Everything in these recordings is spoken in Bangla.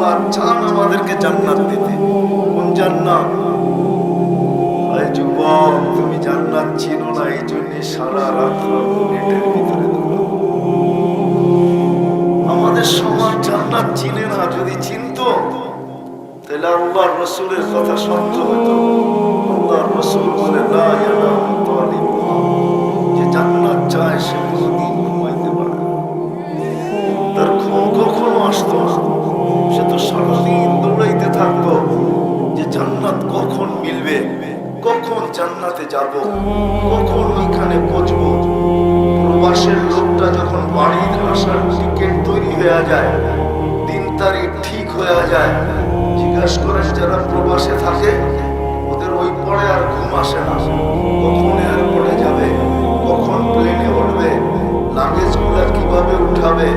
আল্লাহ চান আমাদেরকে জান্নাত দিতে। কোন জান্নাত? এই যুবক, তুমি জান্নাত চিনো না, এই জন্য সারা রাত্র নেটের ভিতরে দৌড়াও। আমাদের সমাজ জান্নাত চিনে না। যদি চিনতো তাহলে আল্লাহর রাসূলের কথা সত্য হতো। আল্লাহর রাসূল বলে লা ইয়ানামু তালিবুহা, যে জান্নাত চায় সে কোনদিন ঘুমাইতে পারে না, তার ঘুম কখনো আসতো না। সে তো সারাদিন দৌড়াইতে থাকতো যে জান্নাত কখন মিলবে, কখন জান্নাতে যাব, কখন ওইখানে পৌঁছবো। প্রবাসের লোকটা যখন বাড়ির আসার টিকিট তৈরি হয়ে যায়, 3 তারিখ ঠিক হয়ে যায়, জিজ্ঞাসা করেন যারা প্রবাসে থাকে ওদের ওই পরে আর ঘুম আসে না। কখন এয়ারপোর্টে যাবে, কখন প্লেনে উঠবে, লাগেজ গুলা কিভাবে উঠাবে।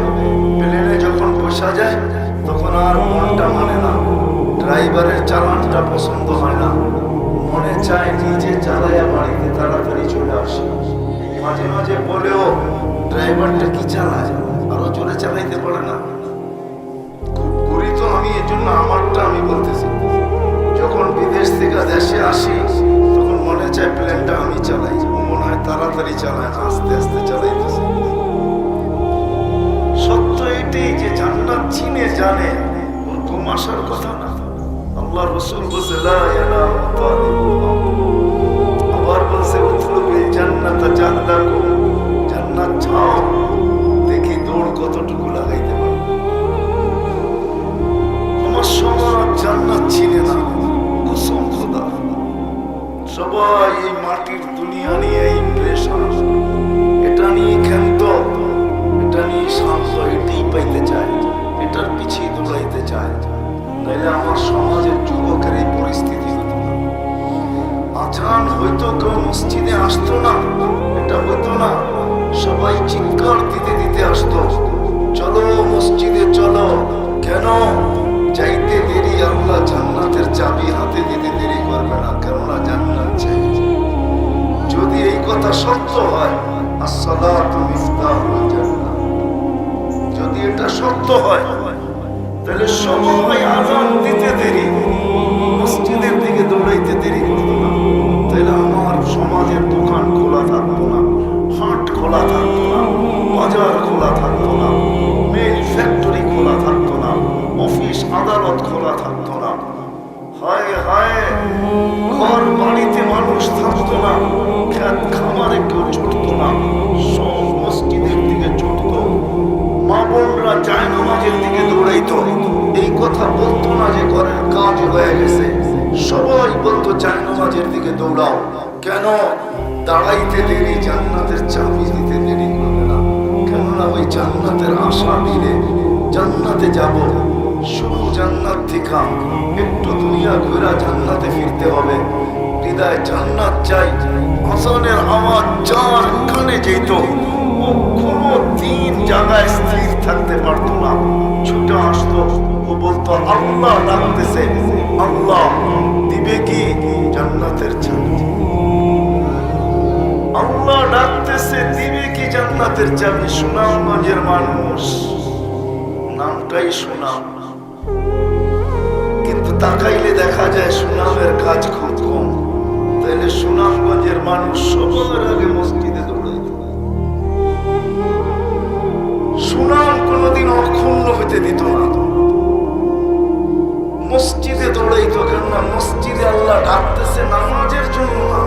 প্লেনে যখন বসা যায় তখন আর মনটা মানে না, ড্রাইভারের চালানটা পছন্দ হয় না, মনে চায় নিজে চালাইয়া বাড়িতে তাড়াতাড়ি চলে আসে। মাঝে মাঝে বলেও ড্রাইভারটা কি চালায়, আরো জোরে চালাইতে পারে না। খুব করি তো আমি, এর জন্য আমারটা আমি বলতেছি। যখন বিদেশ থেকে দেশে আসি তখন মনে চায় প্লেনটা আমি চালাই, মনে হয় তাড়াতাড়ি চালায় না, আস্তে আস্তে চালাইতেছে। সত্য এটাই যে জান্নাত চিনে জানে, ওর ঘুম আসার কথা না। আল্লাহ রাসূল বলছে লা ইয়ানামু তালিবুহা, আবার বলছে উতলুবিল জান্নাতা জান্নাকুম, জান্নাত চাও, দেখি দৌড় কতটুকু লাগাইতে পারো। আমার সমাজ জান্নাত চিনে না। কসম খোদা, সবাই এই মাটির দুনিয়া নিয়ে ইমপ্রেশন, এটা নিয়ে ক্ষান্ত, এটা নিয়ে শান্ত, এটাই পাইতে চায়, এটার পিছিয়ে দৌড়াইতে চায়। নাইলে আমার সমাজের যুবকের এই পরিস্থিতি হতো না। আজান হয়তো কেউ মসজিদে আসতো না, এটা হতো না। সবাই চিৎকার দিতে দিতে আসতো, চলো মসজিদে চলো। কেন? যাইতে দেরি আল্লাহ জান্নাতের চাবি হাতে দিতে দেরি করবে না, কেননা জান্নাত চাই। যদি এই কথা সত্য হয়, আসসালাতু মিফতাহুল জান্নাহ, যদি এটা সত্য হয়, তাহলে সবাই আজান দিতে দেরি, মসজিদের দিকে দৌড়াইতে দেরি করতো না। তাহলে আমার সমাজের দোকান খোলা থাকতো না, হাট খোলা থাকতো না, বাজার খোলা থাকতো না, মিল ফ্যাক্টরি খোলা থাকতো না, অফিস আদালত খোলা থাকতো না। হায় হায়, ঘর বাড়িতে মানুষ থাকতো না, খেত খামারে কেউ ছুটতো না, সব মসজিদের দিকে ছুটতো। মা বোনরা জায়নামাজের দিকে দৌড়াইতো। এই কথা বলতো না যে ঘরের কাজ হয়ে গেছে, সবাই বলতো জায়নামাজের দিকে দৌড়াও। কেন? দাঁড়াইতে দেরি জান্নাতের চাবি দিতে দেরি করবে না, কেননা ওই জান্নাতের আশা দিলে জান্নাতে যাব। শুধু জান্নাত থেকে একটু দুনিয়া ঘোরা জান্নাতে ফিরতে হবে। হৃদয় জান্নাত চাই। আজানের আওয়াজ যার কানে যেত, ও কোনো দিন জায়গায় স্থির থাকতে পারতো না, ছুটে আসতো। ও বলতো আল্লাহ ডাকতেছে, আল্লাহ দিবে কি জান্নাতের চাবি, আল্লাহ ডাকতেছে দিবে কি জান্নাতের চাবি। সুনামগঞ্জের মানুষ, নামটাই সুনাম, কিন্তু তাকাইলে দেখা যায় সুনামের কাজ খুব কম। তাইলে সুনামগঞ্জের মানুষ সবার আগে মসজিদে দৌড়াইত। সুনাম কোনদিন অক্ষুণ্ণ হইতে দিত না, মসজিদে দৌড়াইতো। কেননা মসজিদে আল্লাহ ডাকতেছে নামাজের জন্য না।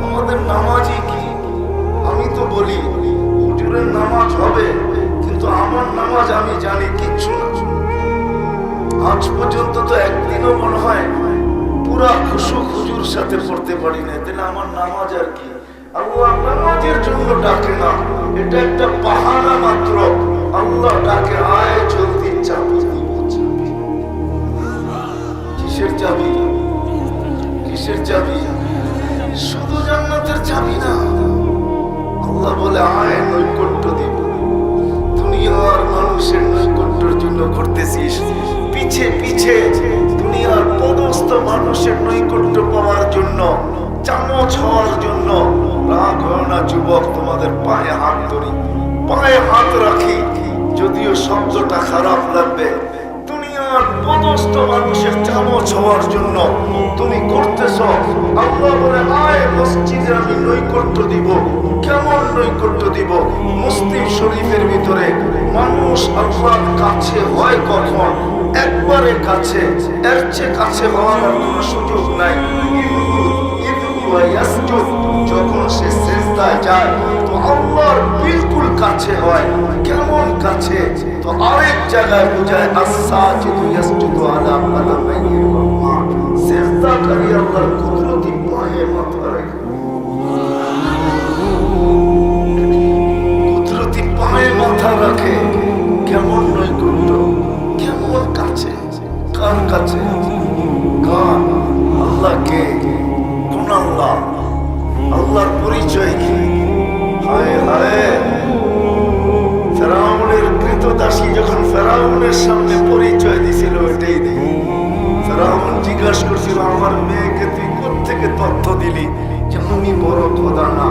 আমাদের নামাজই কি? আমি তো বলি হুজুরের নামাজ হবে, কিন্তু আমার নামাজ আমি জানি কিচ্ছু না। আজ পর্যন্ত তো একদিনও মনে হয় পুরা খুশু হুজুর সাথে পড়তে পারি না। তাহলে আমার নামাজ আর কি? আল্লাহ নামাজের জন্য ডাকে না, এটা একটা বাহানা মাত্র। আল্লাহ ডাকে আয় জলদি চাবি দিব। কিসের চাবি? কিসের চাবি? শুধু জান্নাতের চাবি না। আল্লাহ বলে আয় নৈকট্য দিব। দুনিয়ার মানুষের নৈকট্যের জন্য করতেছিস, পিছে পিছে দুনিয়ার পদস্থ মানুষের নৈকট্য পাওয়ার জন্য, চামচ হওয়ার জন্য। রাগ হয় না যুবক, তোমাদের পায়ে হাত ধরি, পায়ে হাত রাখি। যদিও শব্দটা খারাপ লাগবে, দুনিয়া দুনিয়ার পদস্থ মানুষের চামচ হওয়ার জন্য তুমি করতেছ। আল্লাহ বলে আয় মসজিদে আমি নৈকট্য দিব। কেমন নৈকট্য দিব? মুসলিম শরীফের ভিতরে মানুষ আল্লাহর কাছে হয় কখন? একবারে কাছে, এর চেয়ে কাছে হওয়ার আর কোনো সুযোগ নাই। যখন সে সেজদায় যায় তো আল্লাহর বিলকুল কাছে হয়। কেমন কাছে? তো আরেক জায়গায় বোঝায় আস-সাজিদু ইয়াসজুদু আলা কাদামাইহি রহমান, সেজদাকারী আল্লাহর কুদরতি পায়ে মাথা রাখে। কুদরতি পায়ে মাথা রাখে। কেমন নৈকট্য, কেমন কাছে! কার কাছে? কার? আল্লাহকে। কোন আল্লাহ? আল্লাহর পরিচয় কি? হায় হায়, ফেরাউনের কৃতদাসী যখন ফেরাউনের সামনে পরিচয় দিছিল এটাই দিই। ফেরাউন জিজ্ঞাসা করছিল আমার মেয়েকে তুই কোত্থেকে তথ্য দিলি যে আমি বড় খোদা না,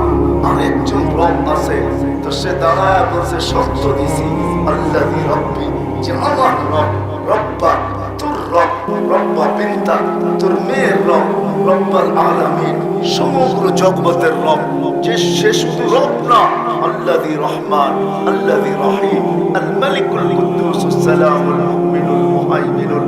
আরেকজন রব আছে? তো সে দাঁড়ায় বলছে সত্য দিছি, আল্লাহি রব্বি, যে আমার রব, রব্বা তোর রব, রব্বা বিনতা তোর মেয়ের রব, রব্বাল আলামিন সমগ্র জগতের রব। যে সে শুধু রব না, আল্লাহি রহমান, আল্লাহি রহিম, আল মালিকুল কুদ্দুসুস সালামুল মুমিনুল মুহাইমিনুল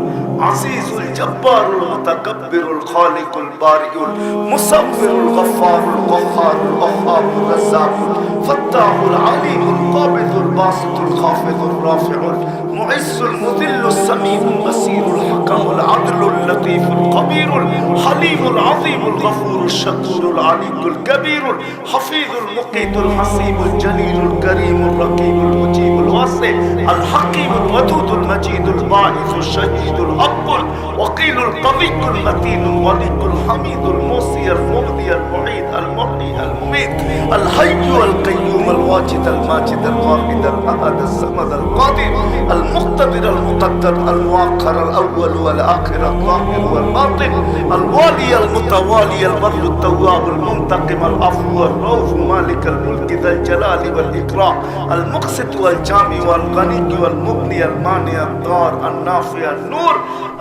আজিজুল জব্বারুল মুতাকাব্বিরুল খালিকুল বারিউল মুসাব্বিরুল গফফারুল কহ্হারুল ওয়াহ্হাবুর রাজ্জাকুল ফাত্তাহুল আলিমুল কাবিদুল বাসিতুল খাফিদুর রাফিউল মুইজ্জুল মুযিল্লুস সামিউল বাসীরুল হাকামুল আদলুল লতীফুল কবীরুল হালিমুল আযীমুল গফুরুশ শাকুরুল আলিকুল কবীরুল হাফিজুল মুকীতুল হাসিবুল জলিলুল করিমুল রকিবুল মুজিবুল ওয়াসি আল হাকীমুল ওয়াদুদুল মজিদুল বাঈসুশ শাহীদুল হাক্কুল ওয়াকিলুল কবিয়্যুল মতিনুল ওয়ালিকুল হামিদুল মুসি আল মুগনি আল মুঈদ আল মুহয়ি আল মুমীত আল হাইয়্যু আল কাইয়্যুম আল ওয়াজিদ আল মাজিদ আল ওয়াহিদ আল আহাদ আল সামাদ আল কাদির আল মুক্তাদির আল মুকদ্দার আল মুআক্খার আল আউয়াল ওয়াল আখির আল যাহির ওয়াল বাতিন আল ওয়ালি আল মুতাওয়ালি আল বাররু আত তাওয়াব আল মুনতাকিম আল আফু আল রাউফ মালিক আল মুলক যাল জালালি ওয়াল ইকরাম আল মুকসিত ওয়াল জামি ওয়াল গনি ওয়াল মুগনি আল মানি আল দার আল নাফি আল নূর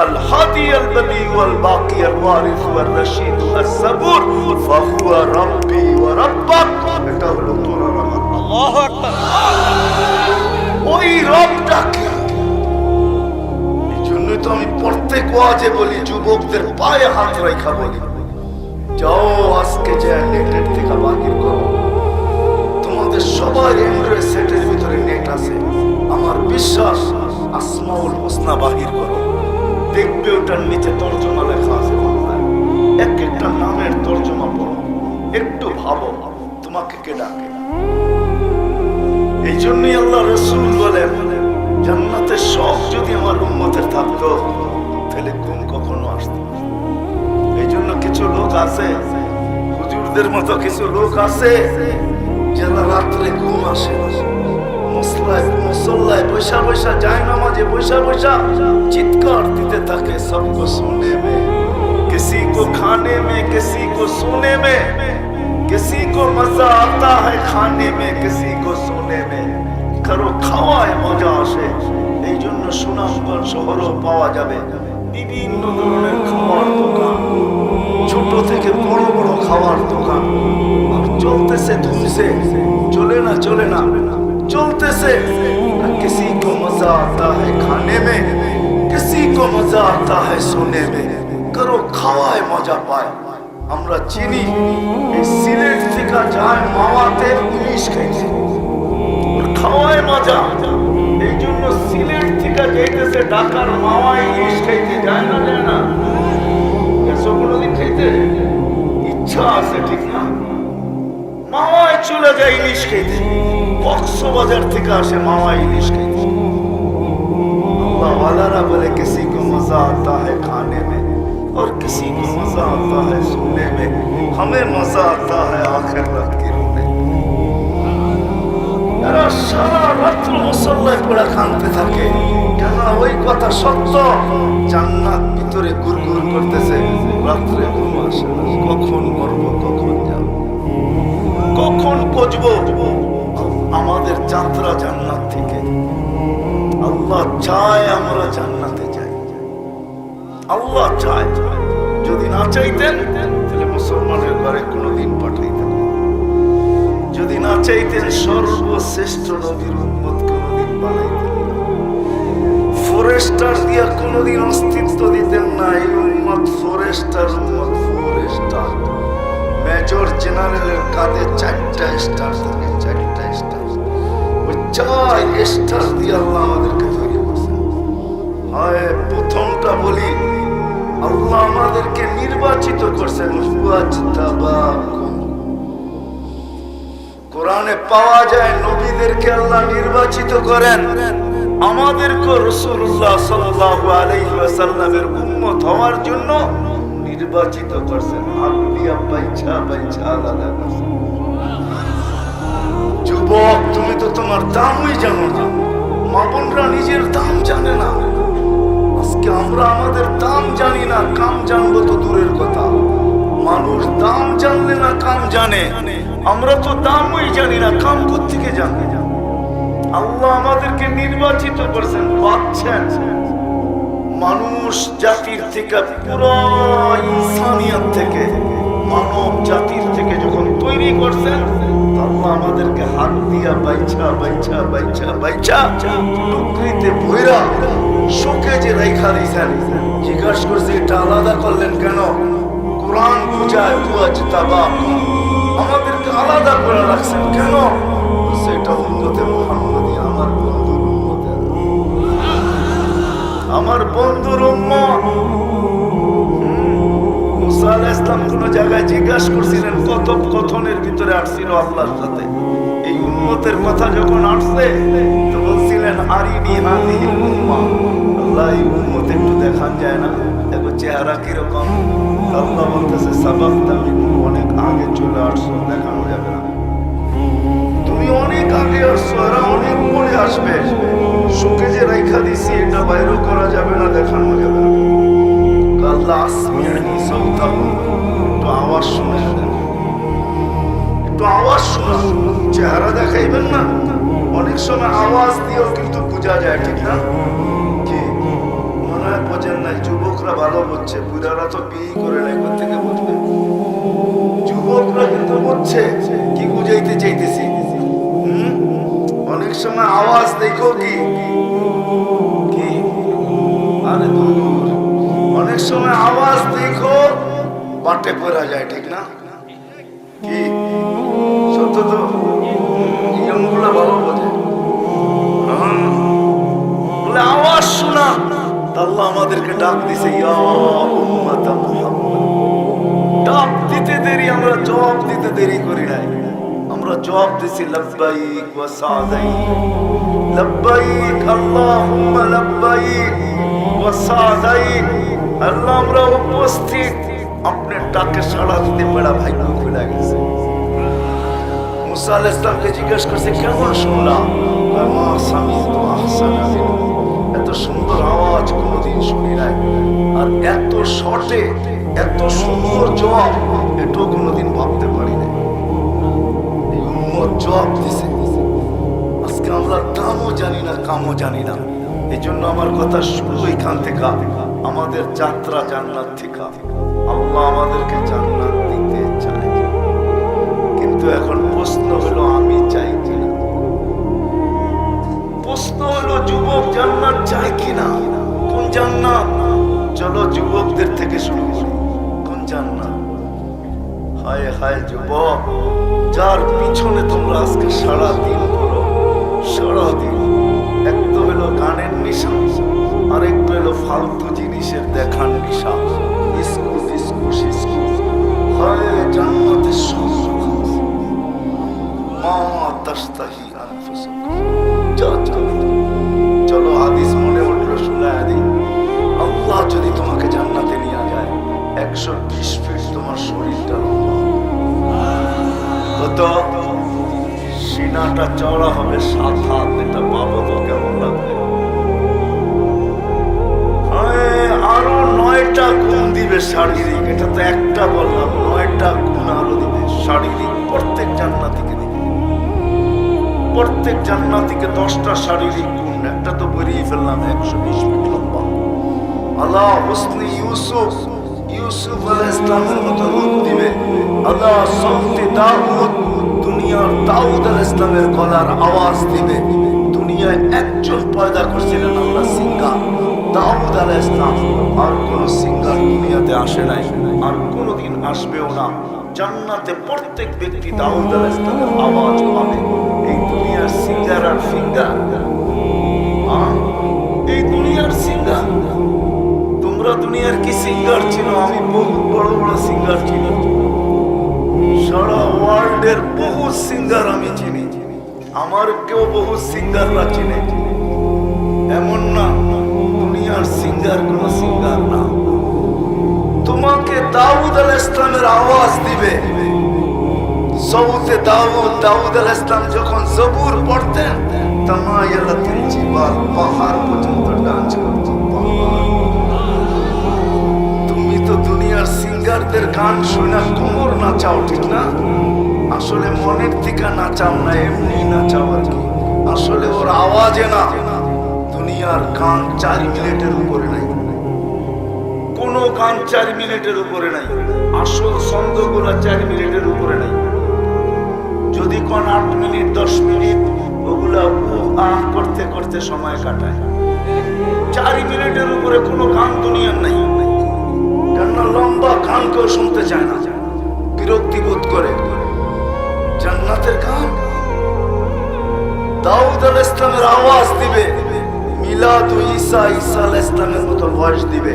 আল হাদি আল বদি ওয়াল বাকি আল ওয়ারিস ওয়াল রশিদ আল সাবুর ফাহুয়া রাব্বি ওয়া রাব্বাক। এটা হলো তোর আর আমার। আল্লাহু আকবার। ওই রবটাকে এইজন্যই তো আমি প্রত্যেক ওয়াজে বলি, যুবকদের পায়ে হাত রাখা বলি, যাও আজকে যে নেটের থেকে বাহির করো। তোমাদের সবার অ্যান্ড্রয়েড সেটের ভিতরে নেট আছে, আমার বিশ্বাস আসমাউল হোসনা বাহির করো, দেখবে ওটার নিচে তর্জমা লেখা আছে বাংলায়। এক একটা নামের তর্জমা পড়ো, একটু ভাবো তোমাকে কে ডাকে। এই জন্যই আল্লাহ রাসূল বলেন জান্নাতের শখ যদি আমার উম্মতের থাকতো তাহলে ঘুম কখনো আসতো না। এই জন্য কিছু লোক আছে, হুজুরদের মতো কিছু লোক আছে যারা রাত্রে ঘুম আসে মুসল্লায় বৈশা বৈশা যায় নামাজে বৈশা বৈশা চিৎকার দিতে থাকে, সবকো সুনে মে किसी को खाने में किसी को सोने में किसी को मजा आता है खाने में किसी को सोने में। কারো খাওয়ায় মজা আসে। এই জন্য সুনামগঞ্জ শহরও পাওয়া যাবে বিভিন্ন ধরনের খাওয়ার দোকান, ছোট থেকে বড় বড় খাওয়ার দোকান। আর চলতেছে ধুমছে, চলে না চলে না চলতেছে। किसी को मजा आता है खाने में किसी को मजा आता है सोने में। কারো খাওয়ায় মজা পায়। আমরা চিনি এই সিলেট থেকে যায় মাওয়াতে ইলিশ খাইছে, খাওয়ায় মজা। এই জন্য সিলেট থেকে যাইতেছে ঢাকার মাওয়া ইলিশ খাইতে, যায় না যায় না? এসো কোনোদিন খাইতে ইচ্ছা আছে ঠিক না? মাওয়ায় চলে যায় ইলিশ খাইতে, কক্সবাজার থেকে আসে মাওয়া ইলিশ খাইতে। আল্লাহ ওয়ালারা বলে किसी को मजा आता है खाने में और किसी को मजा आता है सोने में, हमें मजा आता है आखिरत की रोने। এরা সারা রাত্র মুসল্লায় পড়া কাঁদতে থাকে, কেন ওই কথা সত্য। জান্নাত ভিতরে গুরগুর করতেছে, রাত্রে ঘুম আসে না। কখন মরবো, কখন যাব, কখন পচবো। আমাদের যাত্রা জান্নাত থেকে। আল্লাহ চায় আমরা জান্নাতে যাই। আল্লাহ চায়। যদি না চাইতেন তাহলে মুসলমানের ঘরে কোনোদিন পাঠাইতেন। যদি না চাইতেন সর্বশ্রেষ্ঠ নবীর উম্মত কোনোদিন বানাইতেন। ফরেস্টার দিয়া কোনোদিন অস্তিত্ব দিতেন না। এই উম্মত ফরেস্টার উম্মত, ফরেস্টার। মেজর জেনারেলের কাঁধে 4টা স্টার থাকে, 4টা স্টার। ওই 4 স্টার দিয়ে আল্লাহ আমাদেরকে তৈরি করছেন। হয় প্রথমটা বলি, আল্লাহ আমাদেরকে নির্বাচিত করছেন। কোরআনে পাওয়া যায় নবীদেরকে আল্লাহ নির্বাচিত করেন। আমাদেরকে রাসূলুল্লাহ সাল্লাল্লাহু আলাইহি ওয়াসাল্লামের উম্মত হওয়ার জন্য নির্বাচিত করছেন। আল্লাহ বাইছা বাইছা আলাদা করছেন। যুবক, তুমি তো তোমার দামই জানো না। মা বোনরা নিজের দাম জানে না। আজকে আমরা আমাদের দাম জানি না, কাম জানবো তো দূরের কথা। মানুষ দাম জানলে না কাম জানে। আমরা তো দামই জানি না, কাম কোত্থেকে জানবে। আল্লাহ আমাদেরকে নির্বাচিত করেছেন, বাঁচছেন। মানুষ জাতির থেকে, পুরো ইনসানিয়ত থেকে, মানব জাতির থেকে যখন তৈরি করছেন, আল্লাহ আমাদেরকে হাত দিয়া বাইছা বাইছা বাইছা বাইছা টুকরিতে ভৈরা শোকে যে রেখা দিয়েছেন। জিজ্ঞাসা করছে, এটা আলাদা করলেন কেন? কোরআন বুঝায় আমাদেরকে আলাদা করে রাখছেন কেন? সেটা উম্মতে মুহাম্মদী, আমার বন্ধুর উম্মতে, আমার বন্ধুর উম্মত। মুসা আলাইহিস সালাম কোন জায়গায় জিজ্ঞাসা করছিলেন, কথনের ভিতরে আসছিল আল্লাহর সাথে। এই উম্মতের কথা যখন আসছে তো বলছিলেন, আরিনি হাযিহিল উম্মাহ, আল্লাহ এই উম্মত একটু দেখান যায় না, দেখো চেহারা কিরকম। আল্লাহ বলতেছে, সাবাকতা মিনহুম, অনেক আগে চলে আসছো, দেখানো যাবে না। তুমি অনেক আগে আসছো, এরা অনেক পরে আসবে। সুখে যে রেখা দিছি এটা বাইরে করা যাবে না, দেখানো যাবে না। আল্লাহ আসমিয়ানি সাউতাহু, একটু আওয়াজ শুনে দেন, একটু আওয়াজ শোনা। চেহারা দেখাইবেন না। অনেক সময় আওয়াজ দিয়েও কিন্তু বোঝা যায়, ঠিক না? কি মনে হয় বোঝেন নাই? যুবকরা ভালো বুঝছে, বুড়ারা তো বিয়ে করে নাই, কোথেকে বুঝবে? যুবকরা কিন্তু বুঝছে কি বুঝাইতে চাইতেছি। অনেক সময় আওয়াজ দেখো কি কি আরে দূর, অনেক সময় আওয়াজ দেখো বাটে পড়া যায়, ঠিক না? কি সত্য তো? ইয়ংগুলো ভালো বোঝে। বলে আওয়াজ শোনা। আল্লাহ আমাদেরকে ডাক দিছে, ইয়া উম্মাতা মুহাম্মদ। ডাক দিতে দেরি, আমরা জবাব দিতে দেরি করি নাই। আমরা জবাব দিছি, লাব্বাইক ওয়া সাদাইক, লাব্বাইক আল্লাহুম্মা লাব্বাইক ওয়া সাদাইক। আল্লাহ আমরা উপস্থিত, আপনার ডাকে সাড়া দিতে পারা ভাগ্য খুলে গেছে। মুসা আলাইহিস সালামকে জিজ্ঞাসা করছে, কেমন শুনলাম? মা সামিতু আহসানা মিনহু, এত সুন্দর আওয়াজ কোনোদিন শুনি নাই। আর এত শর্টে এত সুন্দর জবাব, এটাও কোনোদিন ভাবতে পারি নাই। এই উম্মত জবাব দিছে। আজকে আমরা দামও জানি না, কামও জানি না। এই জন্য আমার কথা শুরু এখান থেকে, আমাদের যাত্রা জান্নাত থেকে। আল্লাহ আমাদেরকে জান্নাত দিতে চায়, কিন্তু এখন প্রশ্ন হলো আমি চাই কিনা। প্রশ্ন হলো যুবক জান্নাত চায় কিনা। কোন জান্নাত? চলো যুবকদের থেকে শুরু করি। কোন জান্নাত? হায় হায় যুবক, যার পিছনে তোমরা আজকে সারাদিন করো, সারাদিন। এক তো হলো গানের নেশা, আরেকটা হলো ফালতু জিনিসের দেখার নেশা। স্কুল স্কুল স্কুল, হায় জান্নাতের সুযোগ মা তাস্তাহি আনফুসুকুম। চলো হাদিস মনে উঠলো, শুনায়া দিই। আল্লাহ যদি তোমাকে জান্নাতে নিয়ে যায়, 120 ফিট তোমার শরীরটা লম্বা, কত সিনাটা চওড়া হবে 7 হাত। এটা পাবো তো কেমন লাগবে? আরো 9টা গুণ দিবে শারীরিক। এটা তো একটা বললাম, 9টা গুণ আরো দিবে শারীরিক। প্রত্যেক জান্নাতীকে দিবে, প্রত্যেক জান্নাতীকে 10টা শারীরিক গুণ। একটা তো বেরিয়ে ফেললাম, 120 ফিট লম্বা। আর আল্লাহ হুসনে ইউসুফ আলাইহিস সালামের মতো রূপ দিবে। আল্লাহ সৌতে দাউদ, দুনিয়ার দাউদ আলাইহিস সালামের গলার আওয়াজ দিবে। দুনিয়ায় একজন পয়দা করছিলেন আল্লাহ সিঙ্গার, দাউদ আলাইহিস সালাম। আর কোন সিঙ্গার দুনিয়াতে আসে নাই, আর কোনদিন আসবেও না। জান্নাতে প্রত্যেক ব্যক্তি দাউদ আলাইহিস সালামের আওয়াজ পাবে। এই দুনিয়ার সিঙ্গার আর ফিঙ্গার, এই দুনিয়ার সিঙ্গার। তোমরা দুনিয়ার কি সিঙ্গার ছিল? আমি বহু বড় বড় সিঙ্গার চিনি, সারা ওয়ার্ল্ডের বহু সিঙ্গার আমি চিনি। আমার কেউ বহু সিঙ্গাররা চিনে। এমন না দুনিয়ার সিঙ্গার কোন সিঙ্গার না। তোমাকে দাউদ আলাইহিস সালামের আওয়াজ দিবে। সৌতে দাউদ আলাইহিস সালাম যখন জবুর পড়তেন, তামায়ালাতিল জিবাল, পাহাড় পর্যন্ত ডান্স করত। তুমি তো দুনিয়ার সিঙ্গারদের গান শুনে কোমর নাচাও, ঠিক না? আসলে মনের থেকে নাচাও না, এমনি নাচাও আর কি। আসলে ওর আওয়াজে না। দুনিয়ার গান 4 মিনিটের উপরে নাই, কোন গান 4 মিনিটের উপরে নাই। আসল ছন্দগুলো 4 মিনিটের উপরে নাই। যদি কোন 8 মিনিট 10 মিনিট ওগুলা করতে করতে সময় কাটায়। 4 মিনিটের উপরে কোনো গান দুনিয়ার নাই। কেননা লম্বা গান কেউ শুনতে চায় না, বিরক্তি বোধ করে। জান্নাতের গান দাউদ আলাইহিস সালামের আওয়াজ দিবে। মিলাদ ঈসা আলাইহিস সালামের মতো ভয়েস দিবে।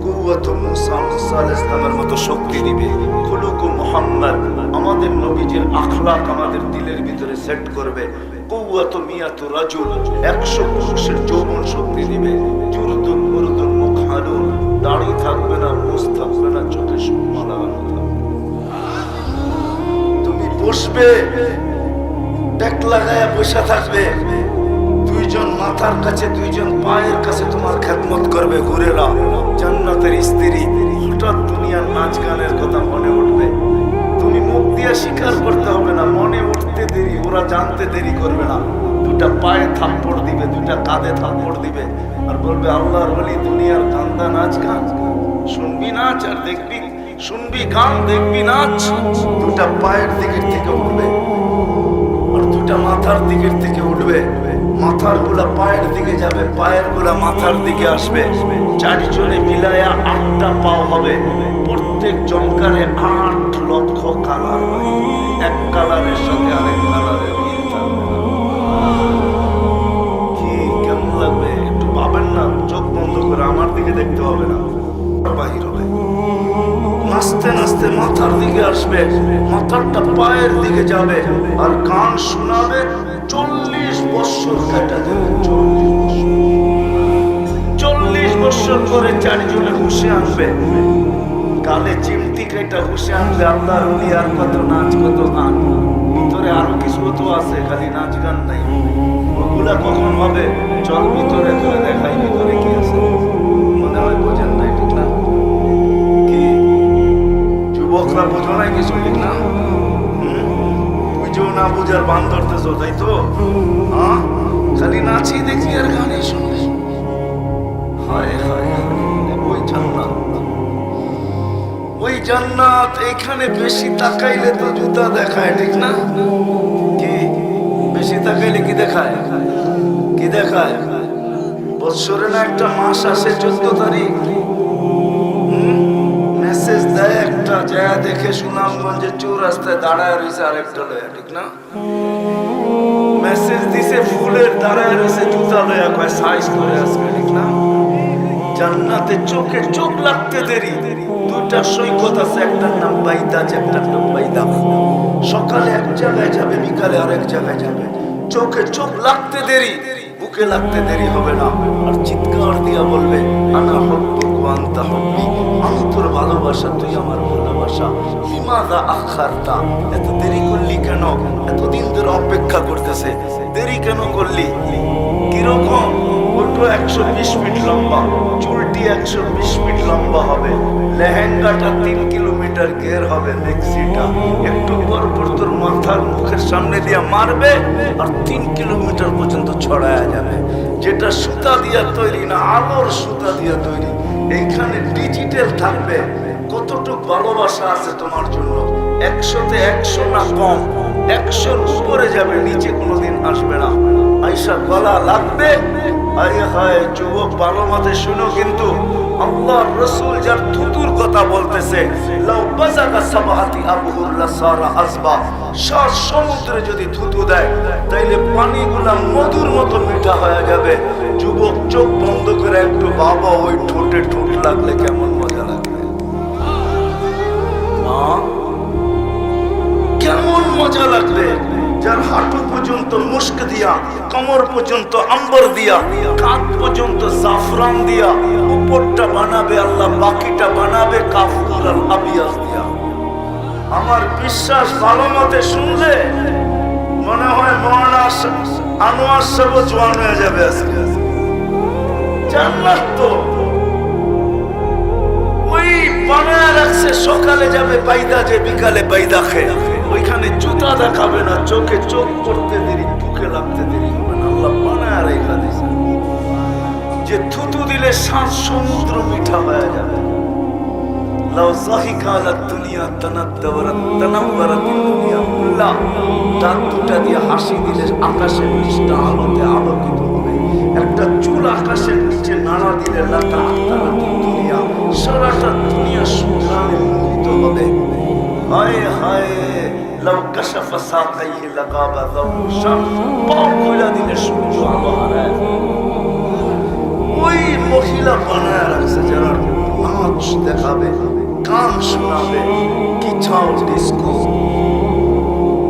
কুওয়াত মুসা আলাইহিস সালামের মতো শক্তি দিবে। খুলুক মুহাম্মদ, আমাদের নবীজির আখলাক আমাদের দিলের ভিতরে সেট করবে। কুওয়াত মিয়াতু রাজুল, 100 পুরুষের যৌবন শক্তি দিবে। জুরদুল মুরদুল মুখালুন, দাড়ি থাকবে না, মুছ থাকবে না, চোখে সুরমা লাগানো থাকবে। তুমি বসবে, ট্যাক লাগায়া বসে থাকবে। দুইজন মাথার কাছে, দুইজন পায়ের কাছে তোমার খেদমত করবে। ঘুরেরা জান্নাতের স্ত্রী। হঠাৎ দুনিয়ার নাচ গানের কথা মনে উঠবে। তুমি মুখ দিয়ে স্বীকার করতে হবে না, মনে উঠতে দেরি, ওরা জানতে দেরি করবে না। দুটা পায়ে থাপ্পড় দিবে, দুটা কাঁধে থাপ্পড় দিবে, আর বলবে আল্লাহর ওলি দুনিয়ার কান্দা নাচ গান শুনবি নাচ আর দেখবি, শুনবি গান দেখবি নাচ। দুটা পায়ের দিকের থেকে উঠবে আর দুটা মাথার দিকের থেকে উঠবে। মাথার গুলা পায়ের দিকে যাবে, পায়ের গুলা মাথার দিকে আসবে। 4 জনে মিলায়া 8টা পাও হবে। প্রত্যেক জমকারে 8 লক্ষ কালার হয়। এক কালারের সাথে আরেক কালারের মিল থাকবে না। কি কেমন লাগবে একটু ভাবেন না? চোখ বন্ধ করে আমার দিকে দেখতে হবে না, বাহির হবে। নাচতে নাচতে মাথার দিকে আসবে, মাথারটা পায়ের দিকে যাবে, আর গান শোনাবে। 40 বছর কাটা দেবে। 40 বছর পরে 4 জনে হুঁশে আনবে। গালে চিমটি কেটে হুঁশে আনবে। আল্লাহর ওলি আর কত নাচ, কত গান। ভিতরে আরো কিছু তো আছে, খালি নাচ গান নাই। ওগুলা কখন হবে? চল ভিতরে করে দেখাই ভিতরে কি আছে। মনে হয় বোঝেন নাই, ঠিক না? কি যুবকরা বোঝো নাই কিছু, ঠিক না? বুঝো না বুঝার বান ধরতেছ, তাই তো? খালি নাচি দেখি আর গানে শুনি। হায় হায়, ওই জান্নাত, ওই জান্নাত। এখানে বেশি তাকাইলে তো জুতা দেখায়, ঠিক না? কি বেশি তাকাইলে কি দেখায়? কি দেখায়? বৎসরে না একটা মাস আসে 14 তারিখ, মেসেজ দেয় একটা, যায় দেখে সুনামগঞ্জে চৌরাস্তায় দাঁড়ায় রয়েছে আরেকটা লয়া, ঠিক না? মেসেজ দিছে ফুলের দাঁড়ায় রয়েছে জুতা লয়া, কয় সাইজ করে আজকে, ঠিক না? জান্নাতে চোখে চোখ লাগতে দেরি। 2টা সৈকত আছে, একটার নাম বাইদাজ, একটার নাম বাইদা। সকালে এক জায়গায় যাবে, বিকালে আরেক জায়গায় যাবে। চোখে চোখ লাগতে দেরি, বুকে লাগতে দেরি হবে না। আর চিৎকার দিয়া বলবে আনা হুব্বুক ওয়া আনতা হুব্বি, আমি তোর ভালোবাসা, তুই আমার ভালোবাসা। লিমাযা আখারতা, এত দেরি করলি কেন? এতদিন ধরে অপেক্ষা করতেছে, দেরি কেন করলি? কিরকম? ওটো 120 ফিট লম্বা, চুলটি 120 ফিট লম্বা হবে, লেহেঙ্গাটা 3 কিলোমিটার ঘের হবে, মেক্সিটা একটু পর পর তোর মাথার মুখের সামনে দিয়ে মারবে আর 3 কিলোমিটার পর্যন্ত ছড়ায়া যাবে। যেটা সুতা দিয়া তৈরি না, আলোর সুতা দিয়া তৈরি। এই এখানে ডিজিটাল থাকবে, কতটুকু ভালোবাসা আছে তোমার জন্য। 100-তে 100 না কম, 100-র উপরে যাবে, নিচে কোনোদিন আসবে না। আয়সা গলা লাগবে। আয় হায় যুবক, ভালো মতে শুনো, কিন্তু আল্লাহর রাসূল যার থুতুর কথা বলতেছে, লাউ বাযাকা সাবহাতি আবহুর লাসারা আসবা, সাত সমুদ্রে যদি থুতু দেয় তাইলে পানিগুলা মধুর মতো মিঠা হয়ে যাবে। যুবক, চোখ বন্ধ করে একটু বাবা, ওই ঠোঁটে ঠোঁট লাগলে কেমন মজা লাগবে, কেমন মজা লাগবে। যার হাঁটু পর্যন্ত মুস্ক দিয়া, কোমর পর্যন্ত আম্বর দিয়া, কাঁধ পর্যন্ত জাফরান দিয়া, উপরটা বানাবে আল্লাহ, বাকিটা বানাবে কাফুর আল আবিয়াস দিয়া। আমার বিশ্বাস, ভালো মতে শুনলে মনে হয় মৌলানা আনোয়ার সাহেব জওয়ান হয়ে যাবে আজকে। জান্নাত তো ওই বানায় রাখছে, সকালে যাবে বাইদা, যে বিকালে বাইদা খেয়ে, ওইখানে জুতা দেখাবে না, চোখে চোখ পড়তে দেরি, বুকে লাগতে দেরি হবে না। আল্লাহ বানায় রেখা দিয়েছে যে থুতু দিলে 7 সমুদ্র মিঠা হয়ে যাবে। লাউ যাহিকা আলা দুনিয়া তানাদ্দাওয়ারাত তানাওয়ারাতিদ দুনিয়া কুল্লা, দাঁত দুটা দিয়ে হাসি দিলে আকাশের নিচটা আলোতে আলোকিত হবে। একটা চুল আকাশের নিচে নাড়া দিলে লাতা তানাতিদ দুনিয়া, সারাটা দুনিয়া সুগ্রাণে মোহিত হবে। হায় হায়, লাউ কাশাফা সাকাইহি লাগাবা যাওউ শামস, পাও খুলে দিলে সূর্য আলো হারায়। ওই মহিলা বানায় রাখছে যারা নাচ দেখাবে, গান শোনাবে, কি চাও ডিস্কো।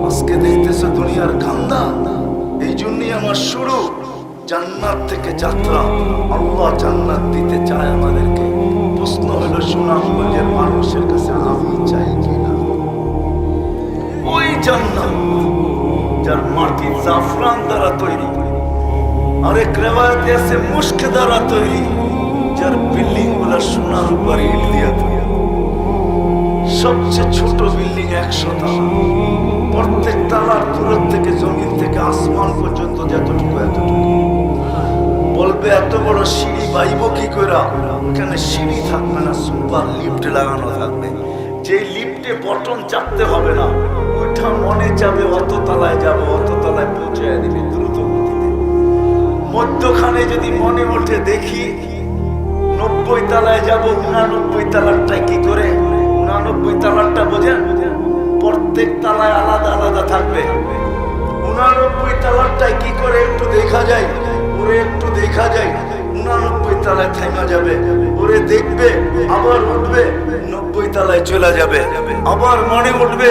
আজকে দেখতেছে দুনিয়ার কান্দা। এই জন্যই আমার শুরু, জান্নাত থেকে যাত্রা। আল্লাহ জান্নাত দিতে চায় আমাদেরকে। প্রশ্ন হলো সুনামগঞ্জের মানুষের কাছে আমি চাই কিনা ওই জান্নাত যার মাটি জাফরান দ্বারা তৈরি, আরেক রিওয়ায়াতে আছে মুস্ক দ্বারা তৈরি, যার বিল্ডিং গুলা সোনার উপর ইট দিয়ে তৈরি। সবচেয়ে ছোট বিল্ডিং 100 তলা, প্রত্যেক তলার দূর থেকে জমিন থেকে আসমান পর্যন্ত যতটুকু এতটুকু। বলবে এত বড় সিঁড়ি বাইব কি করে? ওখানে সিঁড়ি থাকবে না, সুপার লিফট লাগানো থাকবে। যে লিফটে বটন চাপতে হবে না, ওইটা মনে যাবে অত তলায় যাবো, অত তলায় পৌঁছে দিবে দ্রুত গতিতে। মধ্যখানে যদি মনে ওঠে দেখি 90 তলায় যাবো, 89 তলারটাই কি করে? 89 তলারটা বোঝেন, প্রত্যেক তলায় আলাদা আলাদা থাকবে। 89 তলারটাই কি করে একটু দেখা যায়, ওরে একটু দেখা যায়, 89 তলায় থেমা যাবে, ওরে দেখবে, আবার উঠবে, 90 তলায় চলে যাবে। আবার মনে উঠবে,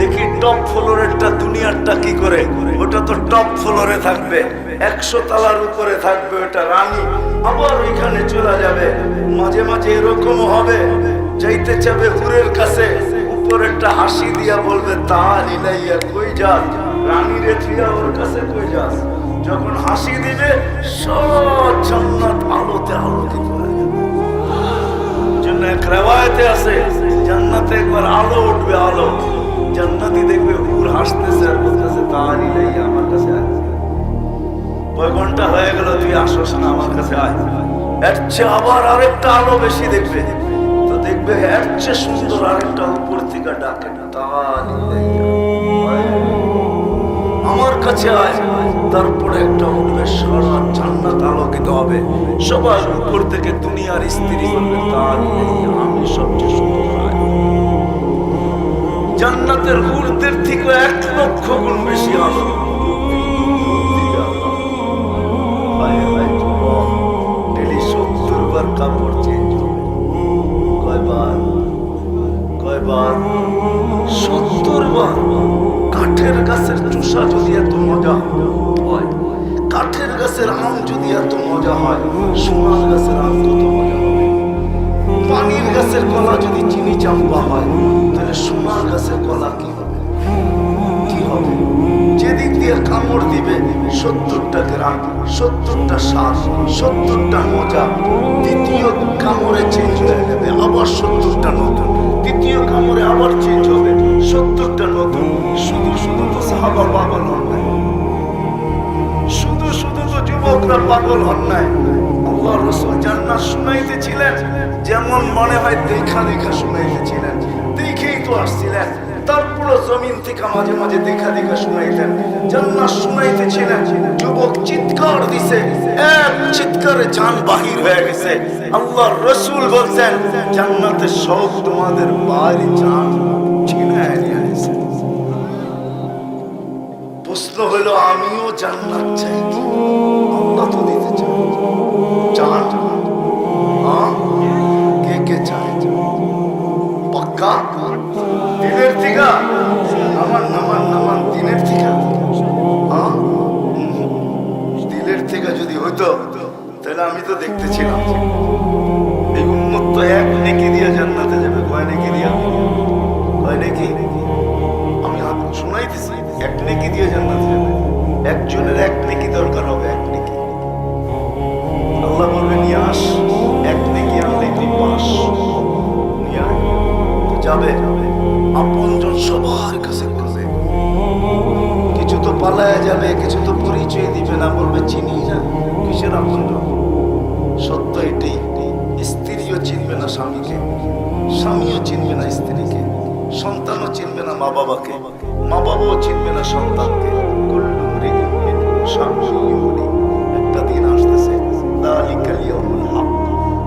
দেখি টপ ফ্লোরেরটা দুনিয়ারটা কি করে, ওটা তো টপ ফ্লোরে থাকবে, 100 তলার উপরে থাকবে, ওটা রানী। আবার ওইখানে চলে যাবে। মাঝে মাঝে এরকম হবে, যাইতে চাবে হুরের কাছে, উপরেরটা হাসি দিয়া বলবে তা নিলাইয়া কই যাস, রানী রে থিয়া ওর কাছে কই যাস। যখন হাসি দিবে সব জান্নাত আলোতে আলোকিত হয়ে যাবে। জন্য এক রিওয়ায়াতে আছে, জান্নাতে একবার আলো উঠবে, আলো। জান্নাতি দেখবে হুর হাসতেছে আর বলতেছে তা নিলাইয়া আমার কাছে আয়। কয় ঘন্টা হয়ে গেল তুই আসস না, আমার কাছে আয়। এর চেয়ে আবার আরেকটা আলো বেশি দেখবে, তো দেখবে এর চেয়ে সুন্দর আরেকটা উপর থেকে ডাকে তা নিলাইয়া আমার কাছে আয়। তারপরে একটা উঠবে, সারা জান্নাত আলোকিত হবে। সবার উপর থেকে দুনিয়ার স্ত্রী বলবে তা নিলাইয়া আমি সবচেয়ে সুন্দর। জান্নাতের হুরদের থেকে 1 লক্ষ গুণ বেশি আলো। ডেলি 70 বার কাপড় চেঞ্জ হবে। কয়বার? 70 বার। কাঠের গাছের চুষা যদি এত মজা হয়, কাঠের গাছের আম যদি এত মজা হয়, সোনার গাছের আম কত মজা হবে। পানির গাছের কলা যদি চিনি চাম্পা হয়, তাহলে সোনার গাছের কলা কি হবে? কি হবে? যেদিক দিয়ে কামড় দিবে 70টা গ্রাম, 70টা শ্বাস, 70টা মজা। দ্বিতীয় কামড়ে চেঞ্জ হয়ে যাবে, আবার 70টা নতুন। দ্বিতীয় কামড়ে আবার চেঞ্জ হবে, 70টা নতুন। শুধু শুধু তো সাহাবা পাগল হন নাই, শুধু শুধু তো যুবকরা পাগল হন নাই। আল্লাহ রাসূল জান্নাত শুনাইতেছিলেন, যেমন মনে হয় দেখা দেখা শুনাইতেছিলেন, দেখেই তো আসছিলেন। তারপরে জমিন থেকে মাঝে মাঝে দেখা দেখা শুনাইতেন, জান্নাত শুনাইতেছিলেন। যুবক চিৎকার দিছে, এক চিৎকারে জান বাহির হয়ে গেছে। আল্লাহর রাসূল বলছেন, জান্নাতের সব তোমাদের বাইরে জান ছিনায় নিয়ে গেছে। প্রশ্ন হলো, আমিও জান্নাত চাই, আল্লাহ তো দিতে চাই। চান কে কে চায়? পাক্কা দিনের থেকে নামান নামান নামান দিনের থেকে দিলের থেকে যদি হইতো তাহলে আমি তো দেখতেছিলাম এই উম্মত তো এক নেকি দিয়ে জান্নাতে যাবে। কয় নেকি দিয়া? কয় নেকি? আমি শোনাইতেছি, এক নেকি দিয়ে জান্নাতে যাবে। একজনের এক নেকি দরকার হবে, এক নেকি। আল্লাহ বলবে নিয়ে আস, এক নেকি আনলে তুই পাস, নিয়ে আয়। তো যাবে, আপনজন সবার কাছে করবে। কিছু তো পালায়া যাবে, কিছু তো পরিচয় দিবে না, বলবে চিনি না। কিসের আপনজন? সত্য এটাই, স্ত্রীও চিনবে না স্বামীকে, স্বামীও চিনবে না স্ত্রীকে, সন্তানও চিনবে না মা বাবাকে, মা বাবাও চিনবে না সন্তানকে। একটা দিন আসতেছে,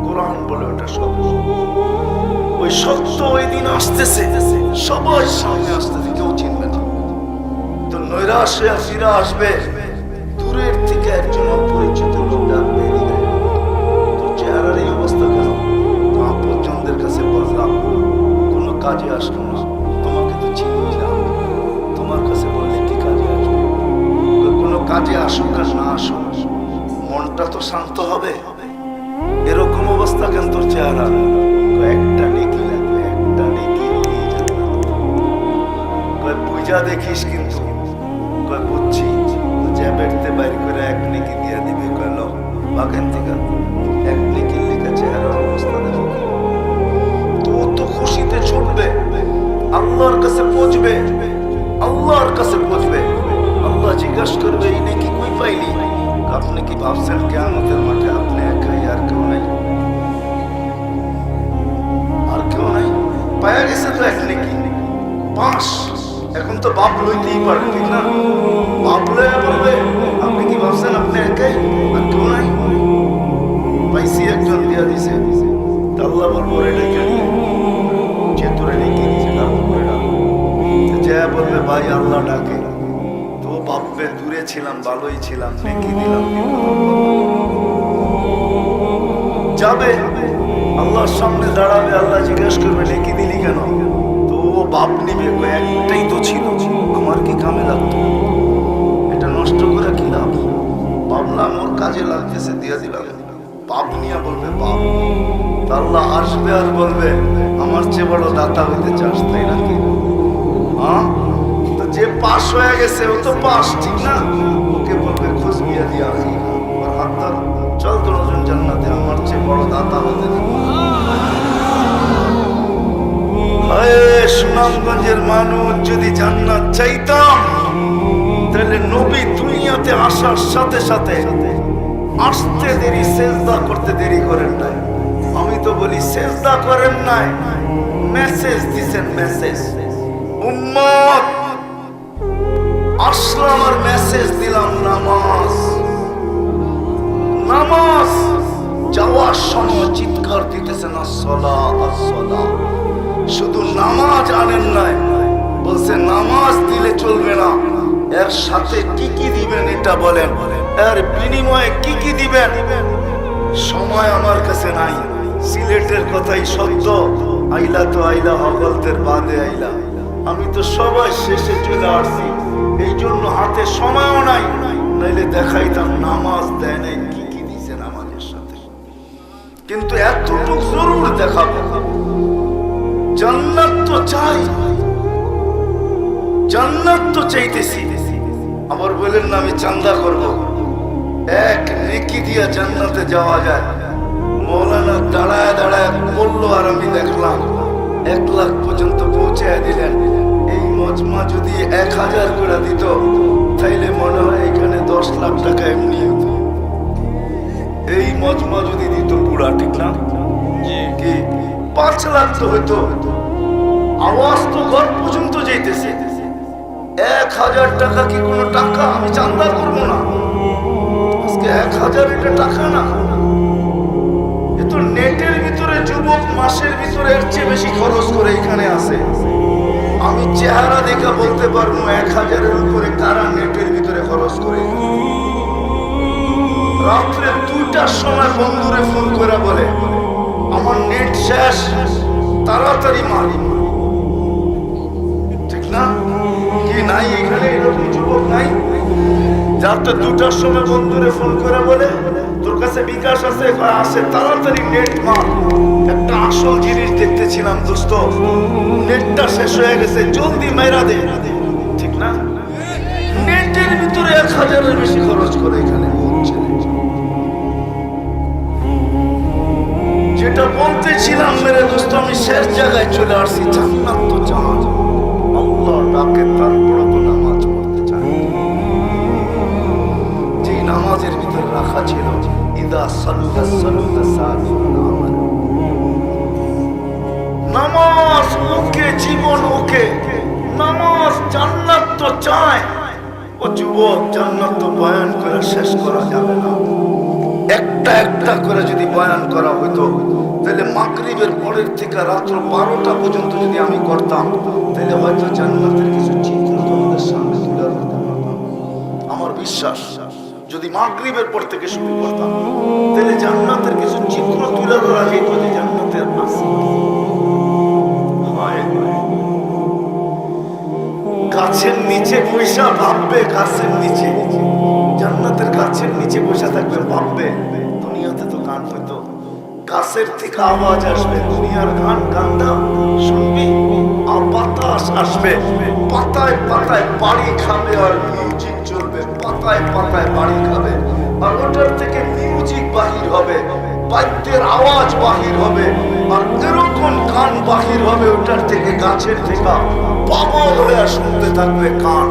কোরআন বলে ওটা সত্য। ওই সত্য ওই দিন আসতেছে, সবার সামনে আসতেছে, কেউ চিনবে না। তো নৈরাশে ফিরে আসবে, দূরের থেকে একজন অপরিচিত লোক ডাকবে, তো চেহারার এই অবস্থা কেন? আপনজনদের কাছে বললাম, কোনো কাজে আসলো না, তোমাকে তো চিনি না, তোমার কাছে বললে কি কাজে আসবে? কোনো কাজে আসুক আর না আসুক, মনটা তো শান্ত হবে। এরকম অবস্থা কেন তোর চেহারা? একটা নেকি লাগবে, একটা নেকি নিয়ে যাবে। কয় পূজা দেখিস কিন্তু, কয় বুঝছি, যে বেড়তে বাইর করে এক নেকি দিয়ে দিবে। কয় লো বাগান থেকে এক নেকির লেখা চেহারার অবস্থা দেখো। তো ও তো খুশিতে ছুটবে, আল্লাহর কাছে পৌঁছবে, আল্লাহর কাছে পৌঁছবে। আল্লাহ জিজ্ঞাসা করবে, এই নেকি কই পাইলি? আপনি কি ভাবছেন কিয়ামতের মাঠে আপনি একাই, আর কেউ নাই? আর কেউ নাই? পায়া গেছে তো এক নেকি, পাঁচ। এখন তো বাপ লইতেই পারে, ঠিক না? বাপ লয়ে বলবে, আপনি কি ভাবছেন আপনি একাই, আর কেউ নাই? পাইছি, একজন দিয়া দিছে। আল্লাহ বলবো এটা কেন যে তোরে নেকি দিছে, যা বলবে ভাই আল্লাহ ডাকে, তো ভাববে দূরে ছিলাম, ভালোই ছিলাম, নেকি দিলাম। যাবে আল্লাহর সামনে দাঁড়াবে, আল্লাহ জিজ্ঞেস করবে নেকি দিলি কেন? তো ও বাপ নিবে, একটাই তো ছিল, আমার কি কামে লাগতো? এটা নষ্ট করে কি লাভ? ভাবলাম ওর কাজে লাগতেছে, দিয়ে দিলাম। বাপ নিয়ে বলবে বাপ। আল্লাহ আসবে আর বলবে, আমার চেয়ে বড় দাতা হইতে চাস, তাই নাকি? হ্যাঁ, তো যে পাস হয়ে গেছে ও তো পাস, ঠিক না? ওকে বলবে খোঁজ বিয়া দিয়া রাখি, আর হাত ধর, চল দুজন জান্নাতে, আমার চেয়ে বড় দাতা হতে। সুনামগঞ্জের মানুষ যদি জান্নাত চাইতাম, তাহলে নবী দুনিয়াতে আসার সাথে সাথে আসতে দেরি, সেজদা করতে দেরি করেন নাই। আমি তো বলি সেজদা করেন নাই, মেসেজ দিছেন, মেসেজ। উম্মত আসলাম আর মেসেজ দিলাম, নামাজ। নামাজ যাওয়ার সময় চিৎকার দিতেছেন, আসসালা আসসালা। শুধু নামাজ আনেন নাই, বলছে নামাজ দিলে চলবে না, এর সাথে কি কি দিবেন এটা বলেন, এর বিনিময়ে কি কি দিবেন। সময় আমার কাছে নাই, সিলেটের কথাই সত্য। আইলা তো আইলা হগলতের বাদে আইলা, আমি তো সবাই শেষে চলে আসছি, এই জন্য হাতে সময়ও নাই, নাইলে দেখাইতাম নামাজ দেয় নাই, কি কি দিছে নামাজের সাথে। কিন্তু এতটুকু জরুর দেখাবো, জান্নাত তো চাই, জান্নাত তো চাইতেছি। আবার বলেন না আমি চান্দা করব, এক নেকি দিয়া জান্নাতে যাওয়া যায়। মৌলানা দাঁড়ায় দাঁড়ায় বললো, আর আমি দেখলাম 1 লাখ পর্যন্ত পৌঁছায় দিলেন। এই মজমা যদি 1000 করে দিত, তাইলে মনে হয় এখানে 10 লাখ টাকা এমনি হতো। এই মজমা যদি দিত পুরা, ঠিক না? কি 5 লাখ তো হইতো। আওয়াজ তো ঘর পর্যন্ত যাইতেছে। 1000 টাকা কি কোনো টাকা? আমি চান্দা করবো না আজকে। 1000 এটা টাকা না। এ তো নেটের ভিতরে যুবক মাসের ভিতরে এর চেয়ে বেশি খরচ করে এখানে আসে। আমি চেহারা দেখে বলতে পারবো 1000-এর উপরে কারা নেটের ভিতরে খরচ করে। রাত্রে 2টার সময় বন্ধুরে ফোন করে বলে আমার নেট শেষ, তাড়াতাড়ি মারি, ঠিক না? কি নাই এখানে এরকম যুবক নাই? রাত্রে 2টার সময় বন্ধুরে ফোন করে বলে তোর কাছে বিকাশ আছে? আসে, তাড়াতাড়ি নেট মার। একটা আসল জিনিস দেখতেছিলাম দোস্ত, নেটটা শেষ হয়ে গেছে, জলদি মেরা দে, ঠিক না? নেটের ভিতরে 1000-এর বেশি খরচ করে এখানে। যেটা বলতেছিলাম মেরে দোস্ত, আমি শেষ জায়গায় চলে আসছি। জান্নাত তো চান, আল্লাহ ডাকে, তারপরে তো নামাজ পড়তে চান। যে নামাজের ভিতরে রাখা ছিল ইদা সাল্লা সাল্লা সাদিকুল আমাল। নামাজ ওকে, জীবন ওকে। নামাজ জান্নাত তো চায়। ও যুবক, জান্নাত তো বয়ান করে শেষ করা যাবে না। একটা একটা করে যদি বয়ান করা হইতো, তাহলে মাগরিবের পরের থেকে রাত্র 12টা পর্যন্ত যদি আমি করতাম, তাহলে হয়তো জান্নাতের কিছু চিত্র তোমাদের সামনে তুলে ধরতে পারতাম। আমার বিশ্বাস, যদি মাগরিবের পর থেকে শুরু করতাম, তাহলে জান্নাতের কিছু চিত্র তুলে ধরা যেত যে জান্নাতের আছে। গাছের নিচে বৈশা ভাববে, গাছের নিচে, জান্নাতের গাছের নিচে বসে থাকবে, ভাববে দুনিয়াতে তো গান হইতো, গাছের থেকে আওয়াজ আসবে, দুনিয়ার গান গান্দা শুনবি, আর বাতাস আসবে, পাতায় পাতায় বাড়ি খাবে, আর মিউজিক চলবে, পাতায় পাতায় বাড়ি খাবে, আর ওটার থেকে মিউজিক বাহির হবে, বাদ্যের আওয়াজ বাহির হবে, আর এরকম গান বাহির হবে ওটার থেকে, গাছের থেকে পাগল হয়ে শুনতে থাকবে গান,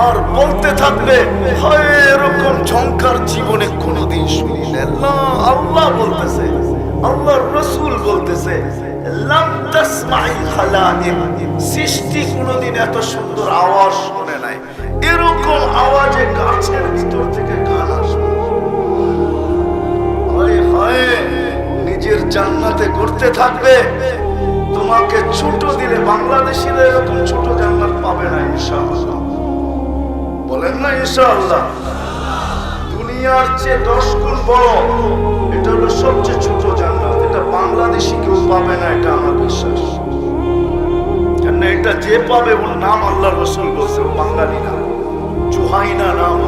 আর বলতে থাকবে হয় এরকম ঝংকার জীবনে কোনোদিন শুনি না। আল্লাহ বলতেছে, আল্লাহর রাসূল বলতেছে, লাম তাসমাইল খালাইক, সৃষ্টি কোনোদিন এত সুন্দর আওয়াজ শুনে নাই। এরকম আওয়াজে গাছের ভিতর থেকে গান আসবে। হায় হায়, নিজের জান্নাতে করতে থাকবে। তোমাকে ছোট দিলে বাংলাদেশিরা এরকম ছোট জান্নাত পাবে না ইনশাআল্লাহ। বলেন না ইনশাআল্লাহ? দুনিয়ার চেয়ে 10 গুণ বড়, এটা হলো সবচেয়ে ছোট জান্নাত। এটা বাংলাদেশি কেউ পাবে না, এটা আমার বিশ্বাস। কেন এটা যে পাবে ওর নাম আল্লাহর রাসূল বলছে, ও বাঙালি না। জুহাইনা নাম,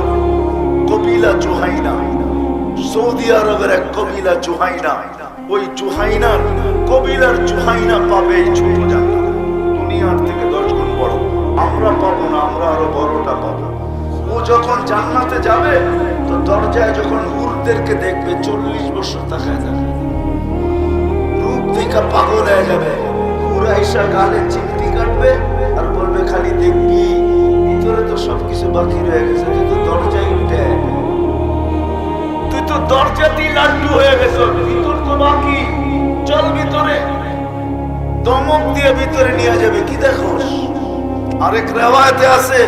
কবিলা জুহাইনা, সৌদি আরবের এক কবিলা জুহাইনা। ওই জুহাইনার কবিলার জুহাইনা পাবে এই ছোট জান্নাত। দুনিয়ার থেকে 10 গুণ বড়। আমরা পাবো না, আমরা আরো বড়টা পাবো। ও যখন জান্নাতে যাবে তো দরজায় যখন হুরদেরকে দেখবে 40 বছর তাকায় যাবে, রূপ দেখা পাগল হয়ে যাবে। হুর আইসা গালে চিমটি কাটবে আর বলবে খালি দেখবি, ভিতরে তো সবকিছু বাকি রয়ে গেছে, তুই তো দরজায় উঠে, তুই তো দরজাতেই লাড্ডু হয়ে গেছে, ভিতর তো বাকি, চল ভিতরে। দমক দিয়ে ভিতরে নিয়ে যাবে। কি দেখোস? আরেক রেওয়ায়েতে আছে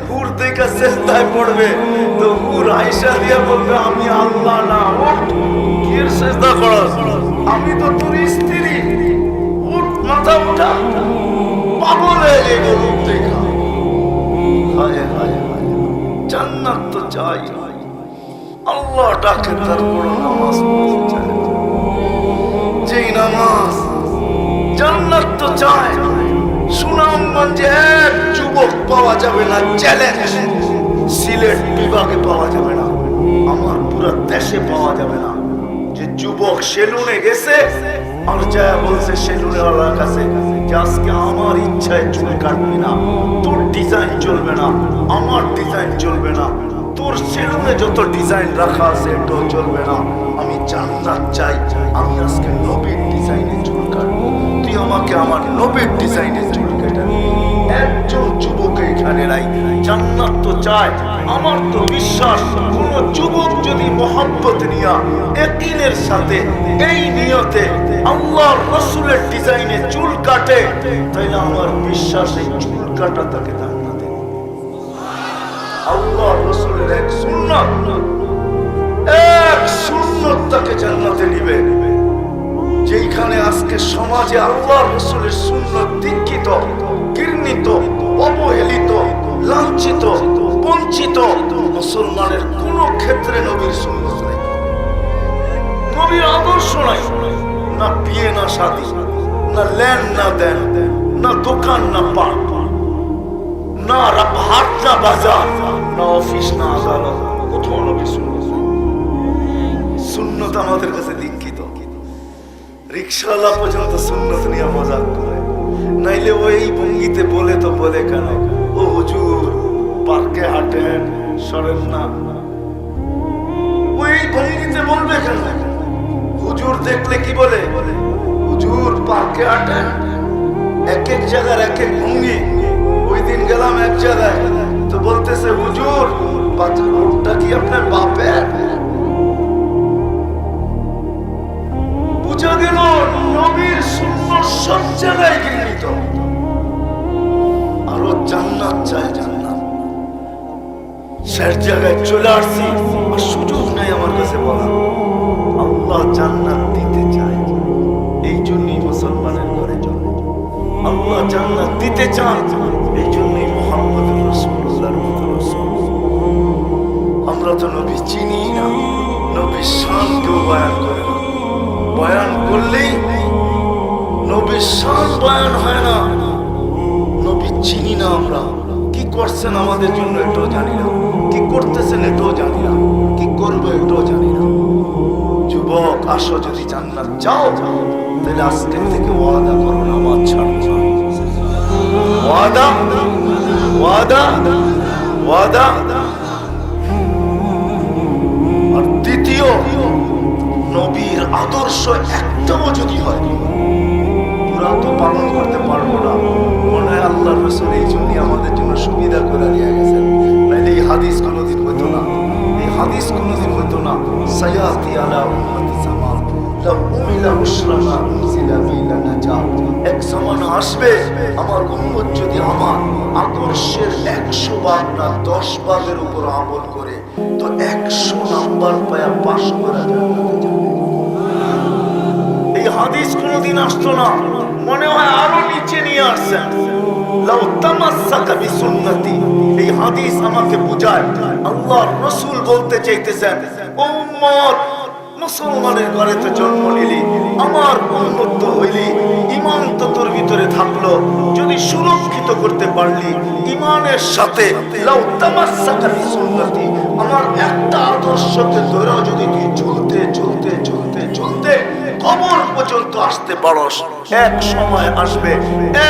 হুর থেকে সেজদায় পড়বে, তো হুর আয়েশা দিয়ে বলবে আমি আল্লাহ না, উঠ, কি এর সেজদা করস? আমি তো তোর স্ত্রী, উঠ, মাথা উঠা। পাগল হয়ে যাবে রূপ দেখা। হায় হায় হায়, জান্নাত তো চাই, আল্লাহ ডাকে, তারপর নামাজ পড়তে চায়। যেই নামাজ, জান্নাত তো চায়। সুনামগঞ্জে এক যুবক পাওয়া যাবে না, চ্যালেঞ্জ। সিলেট বিভাগে পাওয়া যাবে না, আমার পুরো দেশে পাওয়া যাবে না, যে যুবক সেলুনে গেছে আর যা বলছে সেলুনে ওয়ালার কাছে যে আজকে আমার ইচ্ছায় চুল কাটবি না, তোর ডিজাইন চলবে না, আমার ডিজাইন চলবে না, তোর সেলুনে যত ডিজাইন রাখা আছে এটাও চলবে না, আমি জান্নাত চাই, আমি আজকে নবীর ডিজাইনে চুল কাটবো, তুই আমাকে আমার নবীর ডিজাইনে চুল কেটে। একজন যুবক এখানে নাই, জান্নাত তো চায়। আমার তো বিশ্বাস কোন যুবক যদি মোহাব্বত নিয়া ইয়াকিনের সাথে এই নিয়তে আল্লাহর রাসূলের ডিজাইনে চুল কাটে, তাইলে আমার বিশ্বাস এই চুল কাটা তাকে জান্নাতে নিবে। আল্লাহর রাসূলের এক সুন্নাত তাকে জান্নাতে নিবে। যেখানে আজকে সমাজে আল্লাহর রাসূলের সুন্নাত দীক্ষিত, ঘৃণিত, অবহেলিত, লাঞ্ছিত, বঞ্চিত, মুসলমানের কোন ক্ষেত্রে নবীর সুন্নাত নাই, নবীর আদর্শ নাই। না বিয়ে না শাদী, না লেন না দেন, না দোকান না পাট, না হাট না বাজার, না অফিস না আদালত, কোথাও নবীর সুন্নাত নাই। সুন্নাত আমাদের কাছে দীক্ষিত। রিকশাওয়ালা পর্যন্ত সুন্নাত নিয়ে মজাক করে, নাইলে ওই ভঙ্গিতে বলে তো বলে কেন, ও হুজুর পার্কে হাঁটেন সরেন না, ওই ভঙ্গিতে বলবে কেন? হুজুর দেখলে কি বলে, হুজুর পার্কে হাঁটেন। এক এক জায়গার এক এক ভঙ্গি। ওই দিন গেলাম এক জায়গায়, তো বলতেছে হুজুর ওটা কি আপনার বাপের? বুঝা গেল নবীর সুন্নাত সব জায়গায় ঘৃণিত। আরো জান্নাত চায়, জান্নাত সে জায়গায় চলে আসছি, আর সুযোগ নাই আমার কাছে বলা। আল্লাহ জান্নাত দিতে চায়, এই জন্যই মুসলমানের ঘরে চলে। আল্লাহ জান্নাত দিতে চান, এই জন্যই মুহাম্মদুর রাসূলুল্লাহর মতো রাসূল। আমরা তো নবী চিনি না, নবীর শান কেউ বয়ান করে না। বয়ান করলেই নবীর শান বয়ান হয় না। নবী চিনি না আমরা। কি করছেন আমাদের জন্য এটাও জানি না, কি করতেছেন এটাও জানি না, কি করবো এটাও জানি না। যুবক আসো, যদি জান্নাত চাও তাহলে আজকে থেকে ওয়াদা করো নামাজ ছাড়বো না। ওয়াদা ওয়াদা ওয়াদা। আর দ্বিতীয়, নবীর আদর্শ একটাও যদি হয়, পুরা তো পালন করতে পারবো না। মনে হয় আল্লাহর রাসূল এই জন্য আমাদের জন্য সুবিধা করে দিয়ে গেছেন, নাইলে এই হাদিস কোনোদিন হইতো না। এই হাদিস কোনোদিন হইতো না। সায়াতি আলা উম্মতি জামান লাউ উমিলা উশরানা উনজিলা বিলা নাজাত। এক জামানা আসবে, আমার উম্মত যদি আমার আদর্শের 100 ভাগ না 10 ভাগের উপর আমল করে, তো 100 নাম্বার পায়া পাস করা জান্নাতে যাবে। এই হাদিস কোনোদিন আসতো না, মনে হয় আরো নিচে নিয়ে আসছেন। লাউ তামাসসাকা বিসুন্নতি, এই হাদিস আমাকে বুঝায় আল্লাহর রাসূল বলতে চাইতেছেন, ও উম্মত, মুসলমানের ঘরে তো জন্ম নিলি, আমার উম্মত তো হইলি, ঈমান তো তোর ভিতরে থাকলো, যদি সুরক্ষিত করতে পারলি ঈমানের সাথে, লাউ তামাসসাকা বিসুন্নতি, আমার একটা আদর্শকে ধরে যদি তুই চলতে চলতে চলতে চলতে কবর পর্যন্ত আসতে পারস, এক সময় আসবে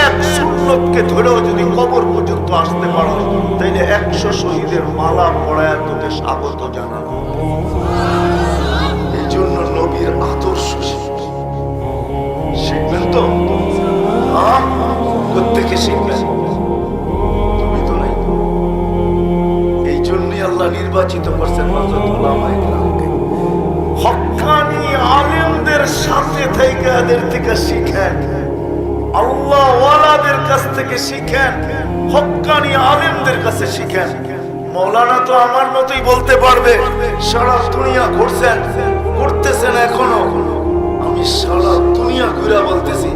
এক সুন্নতকে ধরেও যদি কবর পর্যন্ত আসতে পারস, তাইলে 100 শহীদের মালা পড়ায় তোকে স্বাগত জানানো। এই জন্য নবীর আদর্শ শিখবেন তো, প্রত্যেকে শিখবেন, তুমি তো নাই। এই জন্যই আল্লাহ নির্বাচিত করছেন হযরত উলামায়ে কেরামকে। হক্কানি আলেমদের সাথে থেকে এদের থেকে শিখেন, আল্লাহ ওয়ালাদের কাছ থেকে শিখেন, হক্কানি আলেমদের কাছে শিখেন। মৌলানা তো আমার মতোই বলতে পারবে, সারা দুনিয়া ঘুরছেন, করতেছেন এখনো। আমি সারা দুনিয়া ঘুরে বলতেছি,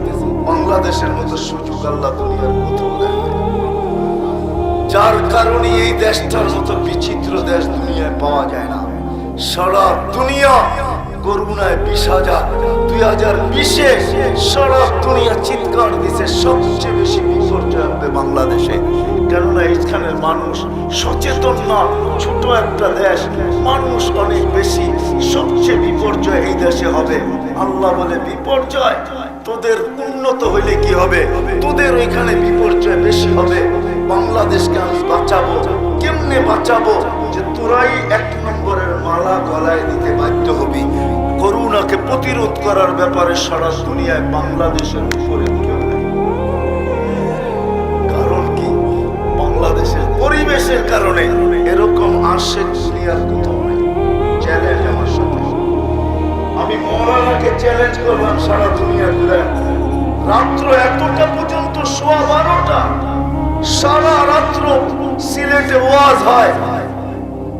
বাংলাদেশের মতো সুযোগ আল্লাহ দুনিয়ার কোথাও দেয় না। যার কারণে এই দেশটার মতো বিচিত্র দেশ দুনিয়ায় পাওয়া যায় না। সারা দুনিয়া করুণায় 20,000 2020-এ সারা দুনিয়া চিৎকার দিছে সবচেয়ে বেশি বিপর্যয় হবে বাংলাদেশে। কেননা এইখানের মানুষ সচেতন না, ছোট একটা দেশ, মানুষ অনেক বেশি, সবচেয়ে বিপর্যয় এই দেশে হবে। আল্লাহ বলে বিপর্যয় তোদের উন্নত হইলে কি হবে, তোদের ওইখানে বিপর্যয় বেশি হবে। বাংলাদেশকে আমি বাঁচাবো, কেমনে বাঁচাবো? যে তোরাই 1 নম্বরের মালা গলায় দিতে বাধ্য হবি। করোনাকে প্রতিরোধ করার ব্যাপারে সারা দুনিয়ায় বাংলাদেশের উপরে কেউ নাই। কারণ কি? বাংলাদেশের পরিবেশ গ্যাসের কারণে এরকম আশেক দুনিয়ার কোথাও নেই। চ্যালেঞ্জ আমার সাথে, আমি মৌলানাকে চ্যালেঞ্জ করলাম সারা দুনিয়া ঘুরে, রাত্র এতটা পর্যন্ত সোয়া 12টা, সারা রাত্র সিলেটে ওয়াজ হয়,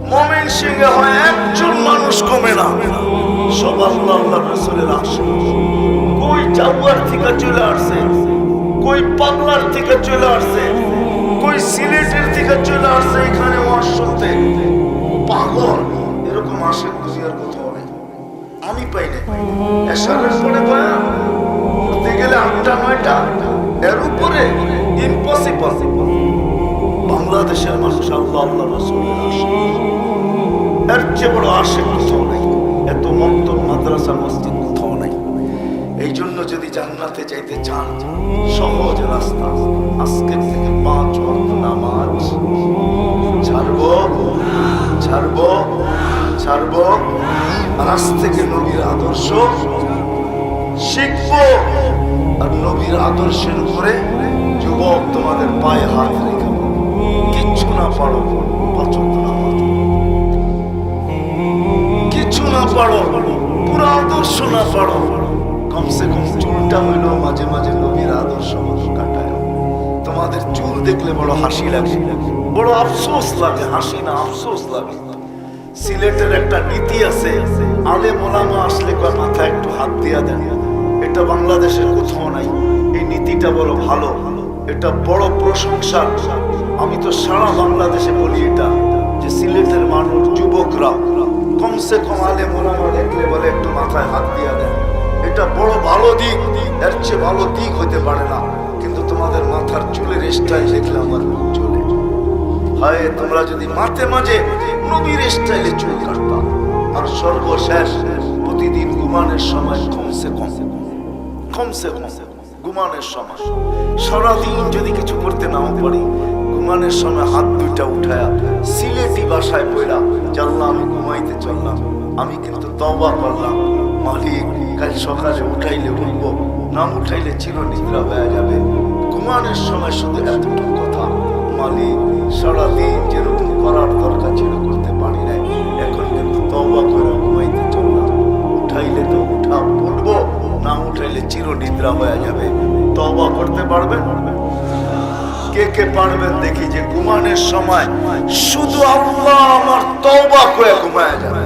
ময়মনসিংহে হয়, একজন মানুষ কমে না, সব আল্লাহ আল্লাহ রাসূলের আশিক। কই জাগুয়ার থেকে চলে আসছে, কই পাগলার থেকে চলে আসছে, কই সিলেটের থেকে চলে আসছে এখানে ওয়াজ শুনতে। পাগল এরকম আশেক দুনিয়ার কোথাও নেই, আমি পাই না। এশারের পরে বয়ান করতে গেলে 8টা 9টা, এর উপরে ইম্পসিবল। বাংলাদেশের মানুষ আল্লাহ আল্লাহ রাসূলের আশিক, এর চেয়ে বড় আশিক কোথাও নাই। এত মক্তব মাদ্রাসা মসজিদ কোথাও নাই। এই জন্য যদি জান্নাতে যাইতে চান, সহজ রাস্তা, আজকের থেকে 5 ওয়াক্ত নামাজ ছাড়বো ছাড়বো ছাড়বো, আর আজ থেকে নবীর আদর্শ শিখবো, আর নবীর আদর্শের উপরে যুবক তোমাদের পায়ে হাত রেখে কিচ্ছু না পারো 5 ওয়াক্ত নামাজ, কিছু না পারো, পুরো আদর্শ না পারো, কমসে কম চুলটা হইলো মাঝে মাঝে নবীর আদর্শ কাটায়। তোমাদের চুল দেখলে বড় হাসি লাগে, বড় আফসোস লাগে, হাসি না আফসোস লাগে। সিলেটের একটা নীতি আছে, আলেম ওলামা আসলে কয় মাথায় একটু হাত দিয়া দেন, এটা বাংলাদেশের কোথাও নাই। এই নীতিটা বড় ভালো, এটা বড় প্রশংসা। আমি তো সারা বাংলাদেশে বলি এটা, যে সিলেটের মানুষ যুবকরা কমসে কম আলেম ওলামা দেখলে বলে একটু মাথায় হাত দিয়া দেন, এটা বড় ভালো দিক, এর চেয়ে ভালো দিক হতে পারে না। কিন্তু তোমাদের মাথার চুলের স্টাইল দেখলে আমার চলে হয়, তোমরা যদি মাঝে মাঝে নবীর স্টাইলে চুল কাটতাম। আর সর্বশেষ প্রতিদিন ঘুমানোর সময় কমসে কম ঘুমানোর সময়, সারাদিন যদি কিছু করতে নাও পারি, ঘুমানোর সময় হাত দুইটা উঠায়া সিলেটি ভাষায় বইলা, জানলাম আমি ঘুমাইতে চললাম, আমি কিন্তু তওবা করলাম, মালিক কাল সকালে উঠাইলে উঠবো, না উঠাইলে চির নিদ্রা হয়ে যাবে। ঘুমানোর সময় শুধু এতটুকু কথা, মালিক সারাদিন যেরকম করার দরকার ছিল করতে পারি নাই, এখন কিন্তু তওবা করে ঘুমাইতে চললাম, উঠাইলে তো উঠা উঠবো, না উঠাইলে চির নিদ্রা হয়ে যাবে। তওবা করতে পারবেন? কে কে পারবেন দেখি, যে ঘুমানোর সময় শুধু আল্লাহ আমার তওবা করে ঘুমায় যাবে।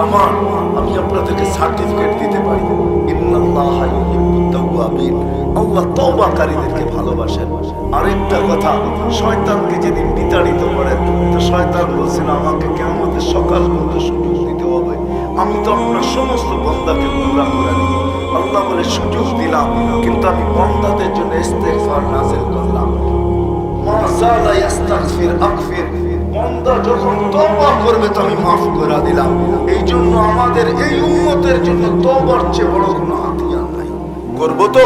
আমার আমি আপনাদেরকে সার্টিফিকেট দিতে পারি, ইন্নাল্লাহ ইউহিব্বুত তাওয়াবিন, আল্লাহ তওবাকারীদেরকে ভালোবাসেন। আরেকটা কথা, শয়তানকে যেদিন বিতাড়িত করেন, তো শয়তান বলছিল আমাকে কিয়ামতের সকাল পর্যন্ত সুযোগ দিতে হবে, আমি তো আপনার সমস্ত বান্দাকে গুমরাহ করে দিব। আল্লাহ বলে সুযোগ দিলাম, কিন্তু আমি বান্দাদের জন্য ইস্তেগফার নাযিল করলাম। মা যালা ইস্তাগফির আকফির, বান্দা যখন তওবা করবে তো আমি মাফ করে দিলাম। এই জন্য আমাদের এই উম্মতের জন্য তওবার চেয়ে বড় কোনো হাতিয়ার নাই। করবো তো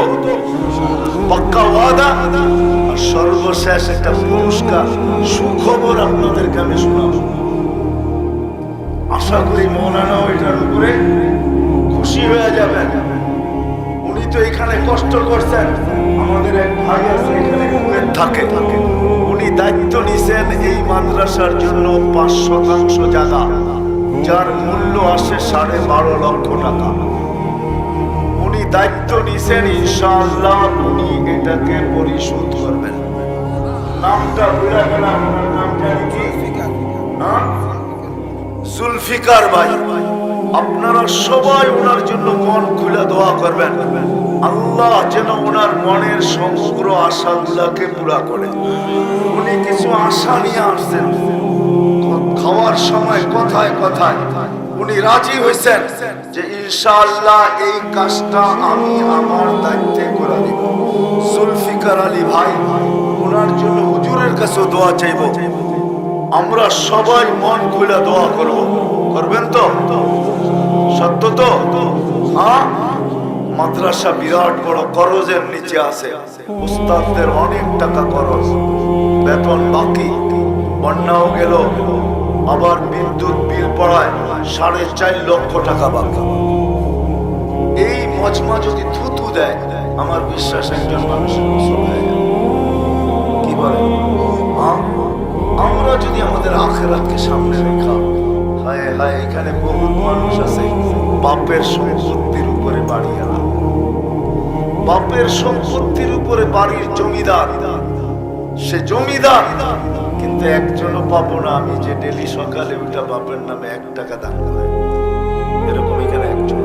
পাক্কা ওয়াদা। আর সর্বশেষ একটা পুরস্কার, সুখবর আপনাদেরকে আমি শোনাবো। আশা করি মৌলানা ওইটার উপরে খুশি হয়ে যাবেন। উনি তো এখানে কষ্ট করছেন, আমাদের এক ভাই আছে এখানে কুয়েত থাকে, উনি দায়িত্ব নিছেন এই মাদ্রাসার জন্য 5% জায়গা, যার মূল্য আসে 12.5 লক্ষ টাকা। উনি দায়িত্ব নিছেন, ইনশাআল্লাহ উনি এটাকে পরিশোধ করবেন। নামটা ভুলে গেলাম, নামটা কি? জুলফিকার ভাই। আপনারা সবাই ওনার জন্য মন খুলে দোয়া করবেন, আল্লাহ যেন ওনার মনের সমগ্র আশাগুলাকে পুরা করে। উনি কিছু আশা নিয়ে আসছেন, খাওয়ার সময় কথায় কথায় উনি রাজি হয়েছেন যে ইনশাআল্লাহ এই কাজটা আমি আমার দায়িত্বে করে দিব। জুলফিকার আলী ভাই, ওনার জন্য হুজুরের কাছে দোয়া চাইব। আমরা সবাই মন খুলে দোয়া করব, করবেন তো? সত্য তো? হ্যাঁ। মাদ্রাসা বিরাট বড় করজের নিচে আছে, উস্তাদদের অনেক টাকা খরচ, বেতন বাকি, বন্যাও গেল, আবার বিদ্যুৎ বিল পড়ায় 4.5 লক্ষ টাকা বাকি। এই মজমা যদি থুতু দেয়, আমার বিশ্বাস একজন মানুষের গোসল হয়ে যাবে। কি বলে? আমরা যদি আমাদের আখিরাতকে সামনে রেখা, হায় হায়, এখানে বহুত মানুষ আছে বাপের সম্পত্তির উপরে বাড়ি আলা, বাপের সম্পত্তির উপরে বাড়ির জমিদার, সে জমিদার কিন্তু একজনও পাবো না আমি যে ডেলি সকালে ওটা বাপের নামে 1 টাকা দান করে। এরকম এখানে একজন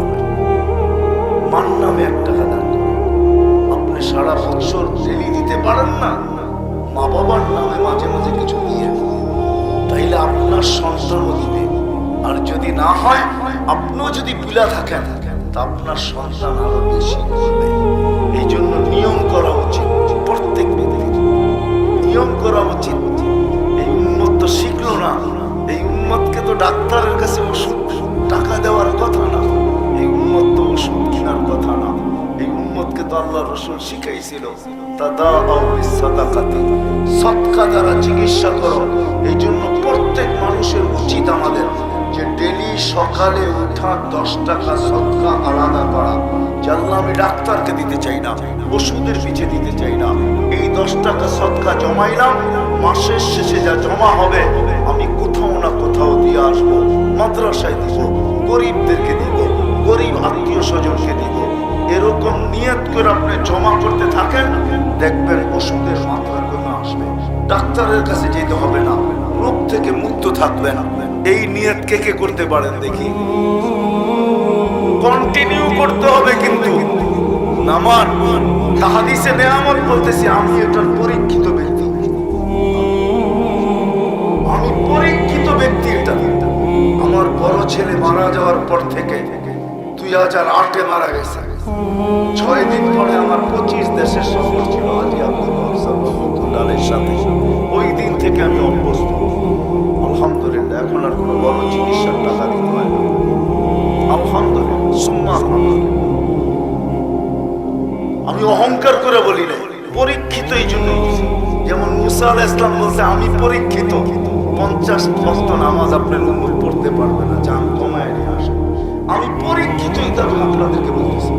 মান নামে 1 টাকা দান করে। আপনি সারা বছর ডেলি দিতে পারেন না, মা বাবার নামে মাঝে মাঝে কিছু দিয়ে, তাইলে আপনার সন্তানও দিবে। আর যদি না হয়, আপনিও যদি পিলা থাকেন, তা আপনার সন্তান আরো বেশি করবে। এই জন্য নিয়ম করা উচিত, প্রত্যেক ব্যক্তির নিয়ম করা উচিত। এই উম্মত তো শিখলো না, এই উম্মতকে তো ডাক্তারের কাছে ওষুধ টাকা দেওয়ার কথা না, এই উম্মত তো ওষুধ কেনার কথা না। এই উম্মতকে তো আল্লাহ রাসূল শিখাইছিল সদকা দ্বারা চিকিৎসা করো। এই জন্য প্রত্যেক মানুষের উচিত আমাদের যে ডেলি সকালে উঠা 10 টাকা সদকা আলাদা করা। জানলা আমি ডাক্তারকে দিতে চাই না, ওষুধের পিছে দিতে চাই না। এই 10 টাকা সদকা জমাইলাম, মাসের শেষে যা জমা হবে আমি কোথাও না কোথাও দিয়ে আসবো। মাদ্রাসায় দিব, গরিবদেরকে দিব, গরিব আত্মীয় স্বজনকে দিব। এরকম নিয়ত করে আপনি জমা করতে থাকেন, দেখবেন ওষুধের মাত্রা কমে আসবে, ডাক্তারের কাছে যেতে হবে না, রোগ থেকে মুক্ত থাকবেন। এই নিয়ত কে কে করতে পারেন দেখি? কন্টিনিউ করতে হবে কিন্তু নামান হাদিসে নেয়ামত বলতেছি, আমি এটার পরীক্ষিত ব্যক্তি, আমি পরীক্ষিত ব্যক্তি। এটা আমার বড় ছেলে মারা যাওয়ার পর থেকে 2008-এ মারা গেছে। 6 দিন পরে আমার 25 দেশের সফর ছিল হাজী আব্দুল রহমানের সাথে। ওই দিন থেকে আমি অভ্যস্ত, আলহামদুলিল্লাহ। এখন আর কোনো বড় চিকিৎসার টাকা দিতে হয় না, আলহামদুলিল্লাহ সুম্মা আলহামদুলিল্লাহ। আমি অহংকার করে বলি না, পরীক্ষিত। এই জন্য যেমন মুসা আলাইহিস সালাম বলতে আমি পরীক্ষিত, 50 ওয়াক্ত নামাজ আপনার উম্মত পড়তে পারবে না, জান কমায় নিয়ে আসে। আমি পরীক্ষিত, এটা আপনাদেরকে বলতেছি।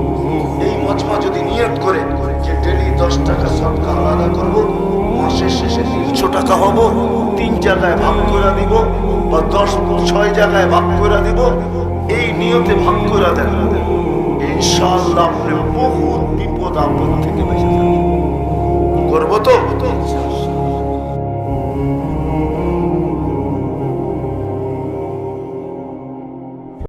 এই মজমা যদি নিয়ত করে যে ডেলি 10 টাকা সদকা আলাদা করব, মাসের শেষে 300 টাকা হব, 3 জায়গায় ভাগ করে দিব, বা 6 জায়গায় ভাগ করে দিব, এই নিয়তে ভাগ করে দেন, ইনশাআল্লাহ আপনি বহুত বিপদ আপদ থেকে বেঁচে যাবেন। করবো তো?